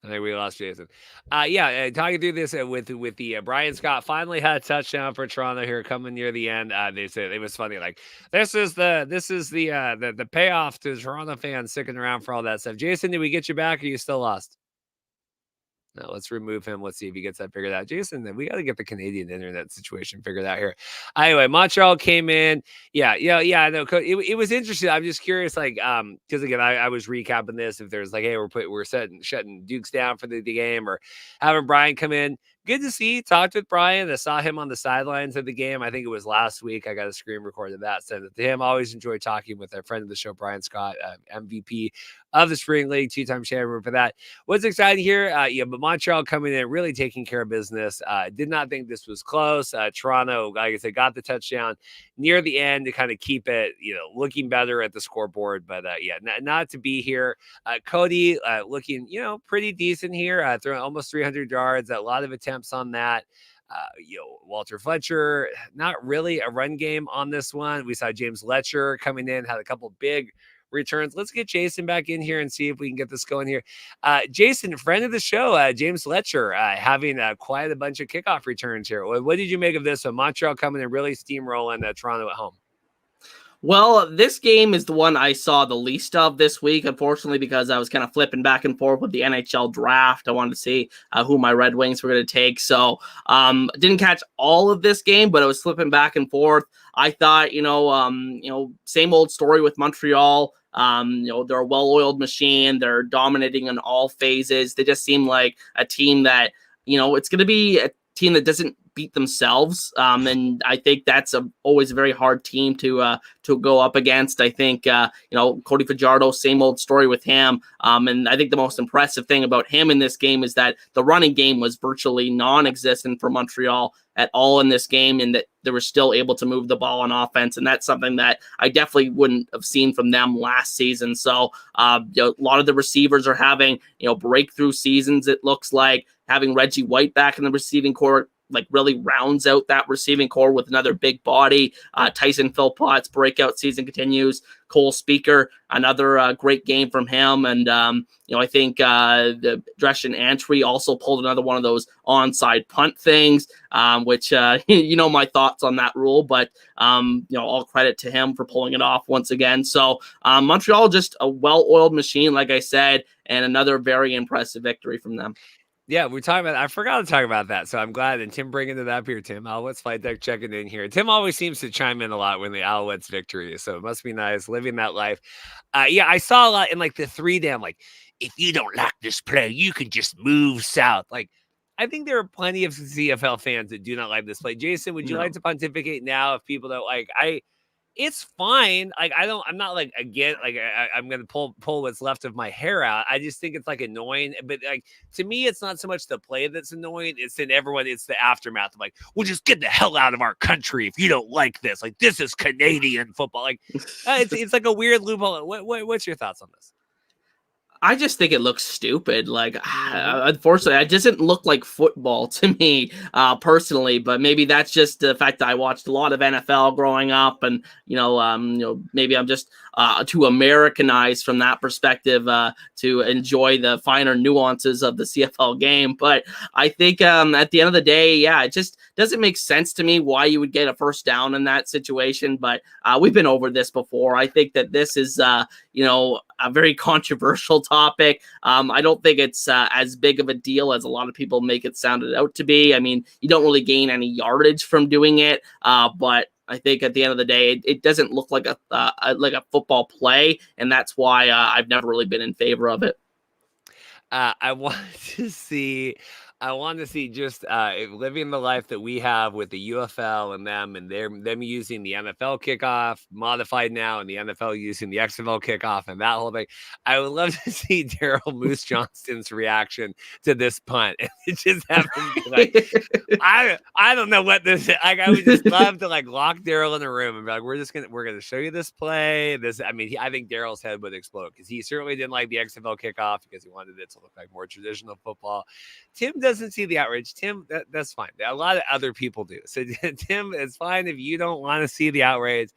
I think we lost Jason. Talking through this with the Brian Scott finally had a touchdown for Toronto here coming near the end. They said it was funny, like this is the payoff to Toronto fans sticking around for all that stuff. Jason, did we get you back, or you still lost? No, let's remove him. Let's see if he gets that figured out. Jason, then we got to get the Canadian internet situation figured out here. Anyway, Montreal came in. Yeah. I know. It was interesting. I'm just curious, like, because again, I was recapping this. If there's like, hey, we're shutting Dukes down for the game, or having Brian come in. Good to see. Talked with Brian. I saw him on the sidelines of the game. I think it was last week. I got a screen record of that. Sent it to him. Always enjoy talking with a friend of the show, Brian Scott, MVP of the Spring League, 2-time champion for that. What's exciting here? But Montreal coming in, really taking care of business. Did not think this was close. Toronto, like I said, got the touchdown near the end to kind of keep it, looking better at the scoreboard. But not to be here. Cody looking, pretty decent here. Throwing almost 300 yards. A lot of attempts on that. Walter Fletcher, not really a run game on this one. We saw James Letcher coming in, had a couple big returns. Let's get Jason back in here and see if we can get this going here. Jason, friend of the show, James Letcher, having quite a bunch of kickoff returns here. What did you make of this? Montreal coming and really steamrolling Toronto at home. Well, this game is the one I saw the least of this week, unfortunately, because I was kind of flipping back and forth with the NHL draft. I wanted to see who my Red Wings were going to take. So didn't catch all of this game, but I was flipping back and forth. I thought, same old story with Montreal. They're a well-oiled machine. They're dominating in all phases. They just seem like a team that, it's going to be a team that doesn't beat themselves. And I think that's always a very hard team to go up against. I think, Cody Fajardo, same old story with him. And I think the most impressive thing about him in this game is that the running game was virtually non-existent for Montreal at all in this game, and that they were still able to move the ball on offense. And that's something that I definitely wouldn't have seen from them last season. So a lot of the receivers are having, breakthrough seasons. It looks like having Reggie White back in the receiving corps really rounds out that receiving core with another big body. Tyson Philpott's breakout season continues. Cole Speaker, another great game from him. And, I think the Dresden Antwi also pulled another one of those onside punt things, which, my thoughts on that rule, but, all credit to him for pulling it off once again. So Montreal, just a well-oiled machine, like I said, and another very impressive victory from them. Yeah, we're talking about. I forgot to talk about that, so I'm glad. And Tim bringing it up here. Tim, Alouettes Fight Deck checking in here. Tim always seems to chime in a lot when the Alouettes victory, so it must be nice living that life. Yeah, I saw a lot in the 3-down. If you don't like this play, you can just move south. I think there are plenty of CFL fans that do not like this play. Jason, would you like to pontificate now if people don't like? It's fine. I'm not again, I'm going to pull what's left of my hair out. I just think it's annoying. But to me, it's not so much the play that's annoying. It's in everyone. It's the aftermath of we'll just get the hell out of our country if you don't like this. This is Canadian football. It's a weird loophole. What's your thoughts on this? I just think it looks stupid. Unfortunately, it doesn't look like football to me personally. But maybe that's just the fact that I watched a lot of NFL growing up, and maybe I'm just too Americanized from that perspective to enjoy the finer nuances of the CFL game. But I think at the end of the day, yeah, it just doesn't make sense to me why you would get a first down in that situation. But we've been over this before. I think that this is a very controversial topic. I don't think it's as big of a deal as a lot of people make it sounded out to be. I mean, you don't really gain any yardage from doing it, but I think at the end of the day, it doesn't look like a football play, and that's why I've never really been in favor of it. I want to see just living the life that we have with the UFL and them using the NFL kickoff modified now, and the NFL using the XFL kickoff and that whole thing. I would love to see Daryl Moose Johnston's reaction to this punt. It just have him be I don't know what this is. I would just love to lock Daryl in the room and be we're gonna show you this play. I think Daryl's head would explode because he certainly didn't like the XFL kickoff because he wanted it to look like more traditional football. Tim doesn't see the outrage. Tim, that's fine. A lot of other people do. So Tim, it's fine if you don't want to see the outrage.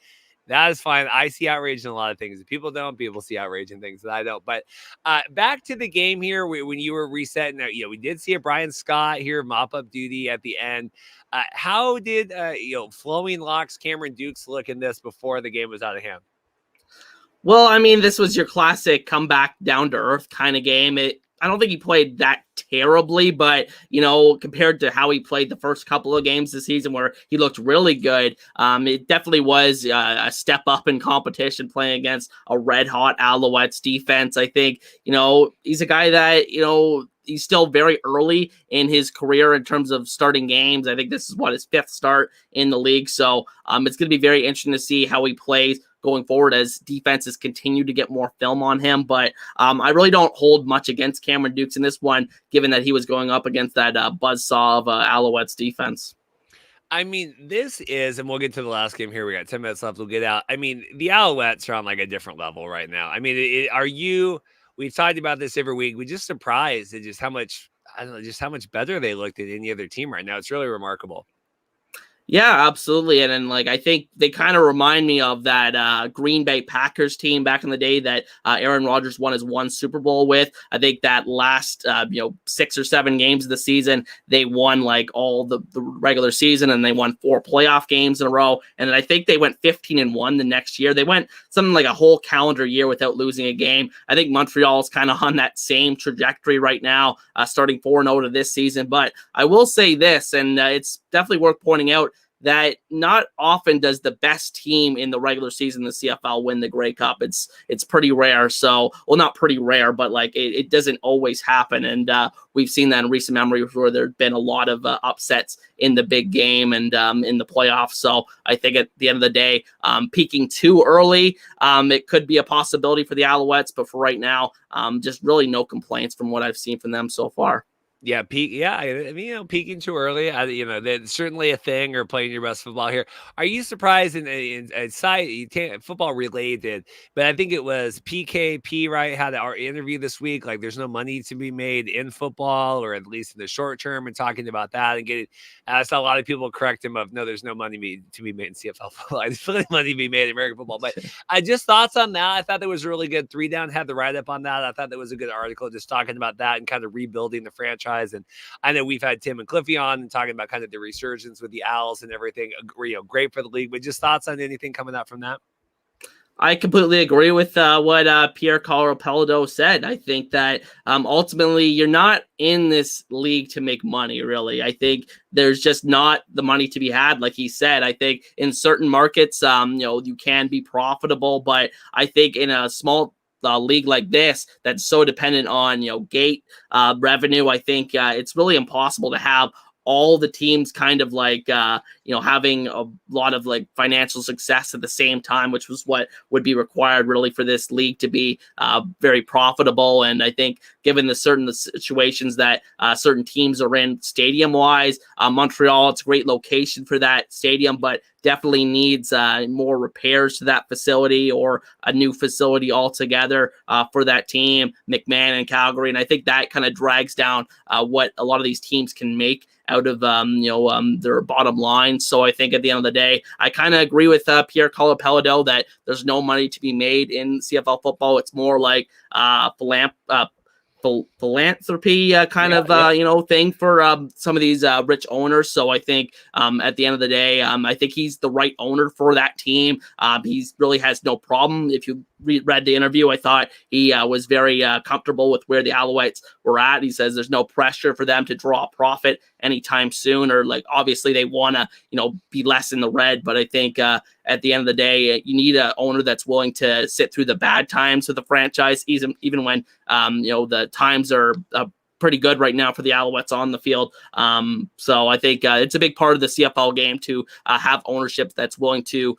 That is fine. I see outrage in a lot of things. If people don't, people see outrage in things that I don't. But back to the game here, when you were resetting, we did see a Brian Scott here mop up duty at the end. How did Flowing Locks Cameron Dukes look in this before the game was out of hand? Well, I mean, this was your classic comeback down to earth kind of game. I don't think he played that terribly, but, compared to how he played the first couple of games this season where he looked really good, it definitely was a step up in competition playing against a red-hot Alouettes defense. I think, he's a guy that, he's still very early in his career in terms of starting games. I think this is his fifth start in the league. So it's going to be very interesting to see how he plays going forward as defenses continue to get more film on him. But I really don't hold much against Cameron Dukes in this one, given that he was going up against that buzzsaw of Alouettes defense. I mean, this is, and we'll get to the last game here. We got 10 minutes left. We'll get out. I mean, the Alouettes are on a different level right now. I mean, we've talked about this every week. We're just surprised at just how much better they looked at any other team right now. It's really remarkable. Yeah, absolutely. And then, like, I think they kind of remind me of that Green Bay Packers team back in the day that Aaron Rodgers won his one Super Bowl with. I think that last, 6 or 7 games of the season, they won like all the regular season, and they won 4 playoff games in a row. And then I think they went 15-1 the next year. They went something like a whole calendar year without losing a game. I think Montreal is kind of on that same trajectory right now, starting 4-0 to this season. But I will say this, and it's definitely worth pointing out, that not often does the best team in the regular season, the CFL, win the Grey Cup. It's pretty rare. So, well, not pretty rare, but like it doesn't always happen. And we've seen that in recent memory where there's been a lot of upsets in the big game and in the playoffs. So I think at the end of the day, peaking too early, it could be a possibility for the Alouettes. But for right now, just really no complaints from what I've seen from them so far. Yeah, peak. Yeah, I mean, peaking too early. That's certainly a thing. Or playing your best football here. Are you surprised in side football related? But I think it was PKP, right? Had our interview this week. Like, there's no money to be made in football, or at least in the short term, and talking about that and getting. I saw a lot of people correct him of no, there's no money to be made in CFL football. There's plenty of money to be made in American football. But I just thoughts on that. I thought that was really good. 3 Down had the write up on that. I thought that was a good article, just talking about that and kind of rebuilding the franchise. And I know we've had Tim and Cliffy on and talking about kind of the resurgence with the Owls and everything, great for the league. But just thoughts on anything coming out from that? I completely agree with what Pierre Pelado said. I think that ultimately you're not in this league to make money, really. I think there's just not the money to be had, like he said. I think in certain markets, you can be profitable, but I think in a small league like this that's so dependent on gate revenue, I think it's really impossible to have all the teams kind of like having a lot of like financial success at the same time, which was what would be required really for this league to be very profitable. And I think given the situations that certain teams are in stadium wise, Montreal, it's a great location for that stadium, but definitely needs more repairs to that facility or a new facility altogether for that team, McMahon and Calgary. And I think that kind of drags down what a lot of these teams can make out of their bottom line. So I think at the end of the day, I kind of agree with Pierre Pelado that there's no money to be made in CFL football. It's more like philanthropy thing for some of these rich owners. So I think at the end of the day, I think he's the right owner for that team. He really has no problem. If you read the interview, I thought he was very comfortable with where the Alouettes were at. He says there's no pressure for them to draw a profit anytime soon, or like obviously they want to be less in the red, but I think at the end of the day, you need an owner that's willing to sit through the bad times with the franchise, even when the times are pretty good right now for the Alouettes on the field. So I think it's a big part of the CFL game to have ownership that's willing to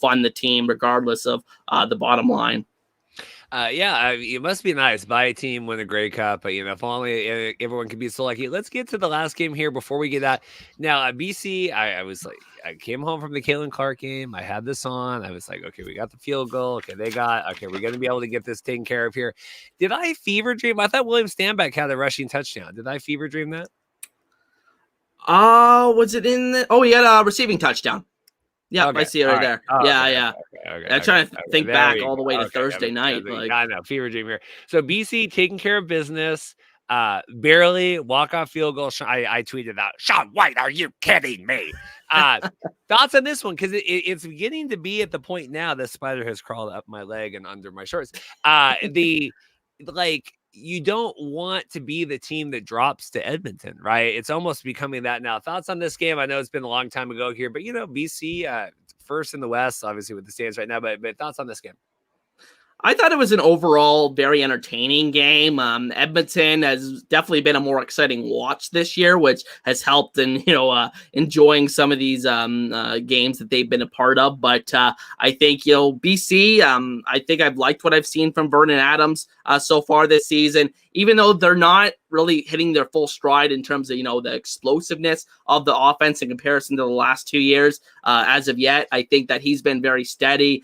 fund the team regardless of the bottom line. It must be nice. Buy a team, win a Grey Cup. But, if only everyone could be so lucky. Let's get to the last game here before we get that. Now, BC, I came home from the Caitlin Clark game. I had this on. I was like, okay, we got the field goal. Okay, we're going to be able to get this taken care of here. Did I fever dream? I thought William Stanback had a rushing touchdown. Did I fever dream that? Was it in the... Oh, he had a receiving touchdown. Yeah, okay. I see it right there. Oh, yeah. Okay, I'm trying to think back all the way to Thursday night. I know, fever dream here. So BC taking care of business, barely walk-off field goal. I tweeted out, Sean White, are you kidding me? Thoughts on this one? Because it's beginning to be at the point now the spider has crawled up my leg and under my shorts. You don't want to be the team that drops to Edmonton, right? It's almost becoming that now. Thoughts on this game? I know it's been a long time ago here, but BC first in the West, obviously with the stands right now. But thoughts on this game? I thought it was an overall very entertaining game. Edmonton has definitely been a more exciting watch this year, which has helped in enjoying some of these games that they've been a part of. But I think BC. I think I've liked what I've seen from Vernon Adams so far this season, even though they're not really hitting their full stride in terms of the explosiveness of the offense in comparison to the last 2 years. As of yet, I think that he's been very steady.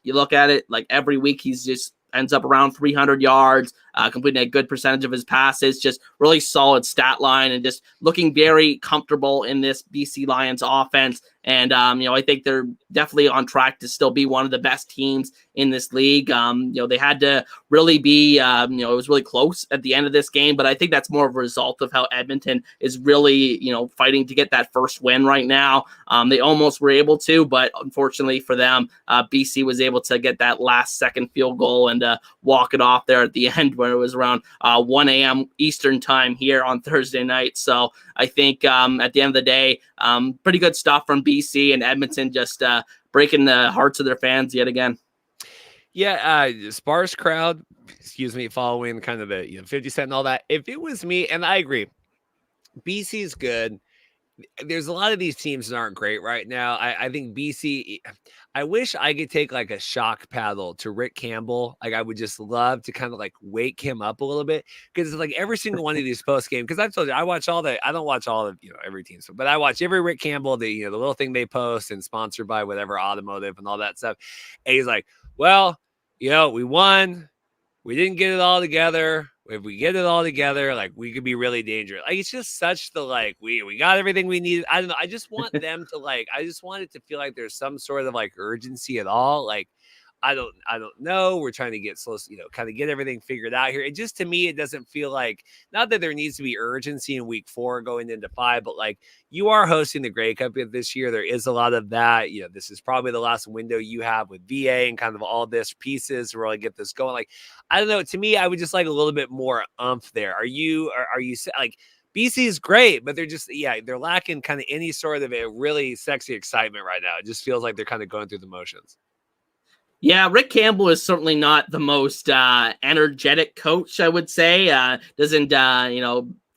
You look at it like every week he's just ends up around 300 yards, completing a good percentage of his passes, just really solid stat line and just looking very comfortable in this BC Lions offense. And, I think they're definitely on track to still be one of the best teams in this league. They had to really be, it was really close at the end of this game, but I think that's more of a result of how Edmonton is really, fighting to get that first win right now. They almost were able to, but unfortunately for them, BC was able to get that last second field goal and walk it off there at the end when it was around 1 a.m. Eastern time here on Thursday night. So I think at the end of the day, pretty good stuff from BC, and Edmonton just breaking the hearts of their fans yet again. Yeah, sparse crowd, following kind of the 50 Cent and all that. If it was me, and I agree, BC's good. There's a lot of these teams that aren't great right now. I think BC, I wish I could take like a shock paddle to Rick Campbell. Like I would just love to kind of like wake him up a little bit, because it's like every single one of these post game. Because I've told you, I don't watch all of every team, but I watch every Rick Campbell, the little thing they post and sponsored by whatever automotive and all that stuff. And he's like, well, we won. We didn't get it all together. If we get it all together, like we could be really dangerous. Like it's just such the like we got everything we needed. I don't know. I just want them to I just want it to feel like there's some sort of like urgency at all. Like I don't know. We're trying to get kind of get everything figured out here. It just, to me, it doesn't feel like, not that there needs to be urgency in week 4 going into 5, but like you are hosting the Grey Cup this year. There is a lot of that. This is probably the last window you have with VA and kind of all this pieces to really get this going. Like, I don't know. To me, I would just like a little bit more oomph there. Are you like, BC is great, but they're just, they're lacking kind of any sort of a really sexy excitement right now. It just feels like they're kind of going through the motions. Yeah, Rick Campbell is certainly not the most energetic coach, I would say. Doesn't,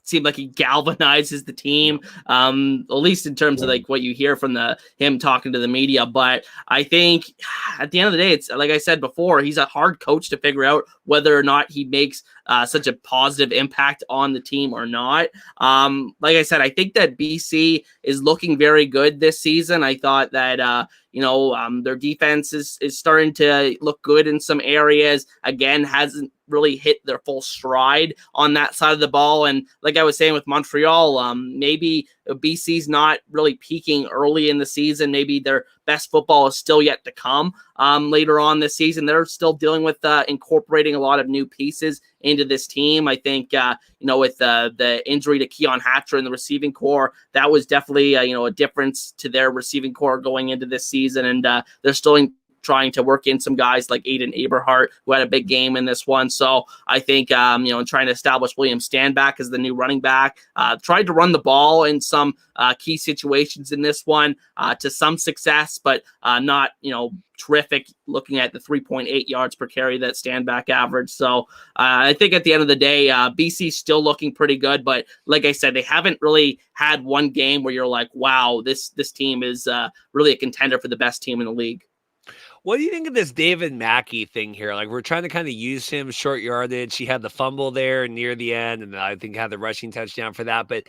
seem like he galvanizes the team, at least in terms of like what you hear from him talking to the media. But I think at the end of the day, it's like I said before, he's a hard coach to figure out whether or not he makes such a positive impact on the team or not. Like I said, I think that BC is looking very good this season. I thought that, their defense is starting to look good in some areas. Again, hasn't really hit their full stride on that side of the ball. And like I was saying with Montreal, maybe BC's not really peaking early in the season. Maybe their best football is still yet to come later on this season. They're still dealing with incorporating a lot of new pieces into this team. I think, with the injury to Keon Hatcher in the receiving core, that was definitely, a difference to their receiving core going into this season. And they're still trying to work in some guys like Aiden Eberhardt, who had a big game in this one. So I think, trying to establish William Standback as the new running back, tried to run the ball in some key situations in this one to some success, but not, terrific, looking at the 3.8 yards per carry that Standback average. So I think at the end of the day, BC's still looking pretty good, but like I said, they haven't really had one game where you're like, wow, this team is really a contender for the best team in the league. What do you think of this David Mackey thing here? Like, we're trying to kind of use him short yardage. He had the fumble there near the end, and I think had the rushing touchdown for that. But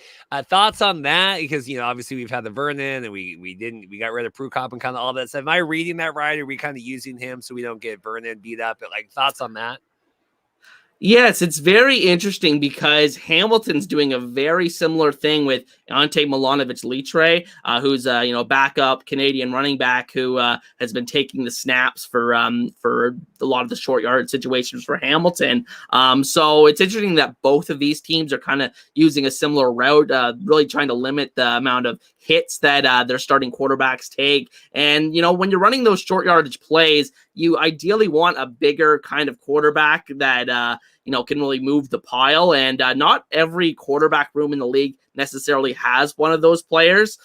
thoughts on that? Because, obviously we've had the Vernon, and we got rid of Prukop and kind of all that stuff. Am I reading that right? Are we kind of using him so we don't get Vernon beat up? But like, thoughts on that? Yes, it's very interesting because Hamilton's doing a very similar thing with Ante Milanovic-Litre, who's a backup Canadian running back who has been taking the snaps for a lot of the short yard situations for Hamilton. So it's interesting that both of these teams are kind of using a similar route, really trying to limit the amount of hits that their starting quarterbacks take. And, when you're running those short yardage plays, you ideally want a bigger kind of quarterback that, can really move the pile. And not every quarterback room in the league necessarily has one of those players.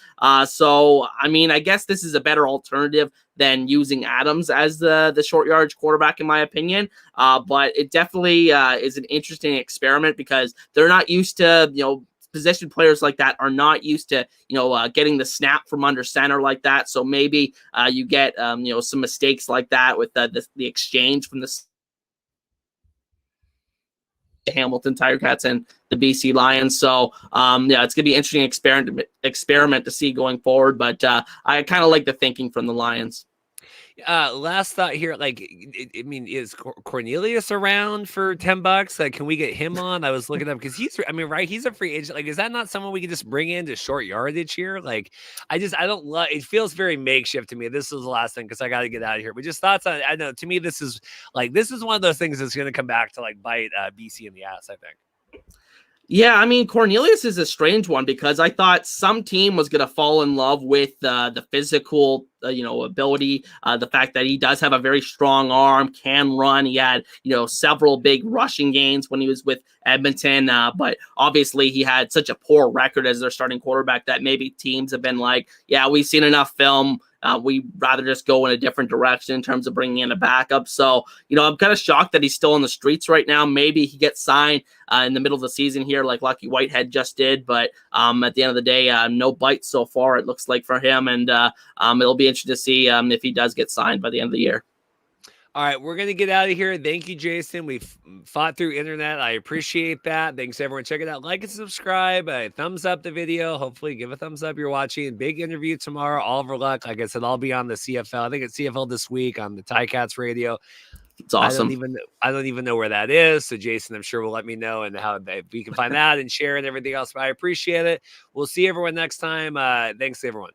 So, I guess this is a better alternative than using Adams as the short yardage quarterback, in my opinion. But it definitely is an interesting experiment because they're not used to, position players like that are not used to, getting the snap from under center like that. So maybe you get, some mistakes like that with the exchange from the Hamilton Tiger Cats and the BC Lions. So, it's going to be an interesting experiment to see going forward. But I kind of like the thinking from the Lions. Last thought here, like, I mean, is Cornelius around for $10? Like, can we get him on? I was looking up because he's, I mean, right? He's a free agent. Like, is that not someone we can just bring in to short yardage here? Like, I don't love. It feels very makeshift to me. This is the last thing because I got to get out of here. But just thoughts on. I know to me, this is one of those things that's going to come back to like bite BC in the ass, I think. Yeah, I mean, Cornelius is a strange one because I thought some team was going to fall in love with the physical, ability, the fact that he does have a very strong arm, can run. He had, several big rushing gains when he was with Edmonton, but obviously he had such a poor record as their starting quarterback that maybe teams have been like, yeah, we've seen enough film. We'd rather just go in a different direction in terms of bringing in a backup. So, I'm kind of shocked that he's still in the streets right now. Maybe he gets signed in the middle of the season here like Lucky Whitehead just did. But at the end of the day, no bites so far, it looks like, for him. And it'll be interesting to see if he does get signed by the end of the year. All right, we're going to get out of here. Thank you, Jason. We fought through internet. I appreciate that. Thanks, everyone. Check it out. Like and subscribe. Thumbs up the video. Hopefully, give a thumbs up. You're watching. Big interview tomorrow. Oliver Luck. Like I said, I'll be on the CFL. I think it's CFL this week on the Ticats radio. It's awesome. I don't even know where that is. So, Jason, I'm sure will let me know and how we can find that and share and everything else. But I appreciate it. We'll see everyone next time. Thanks, everyone.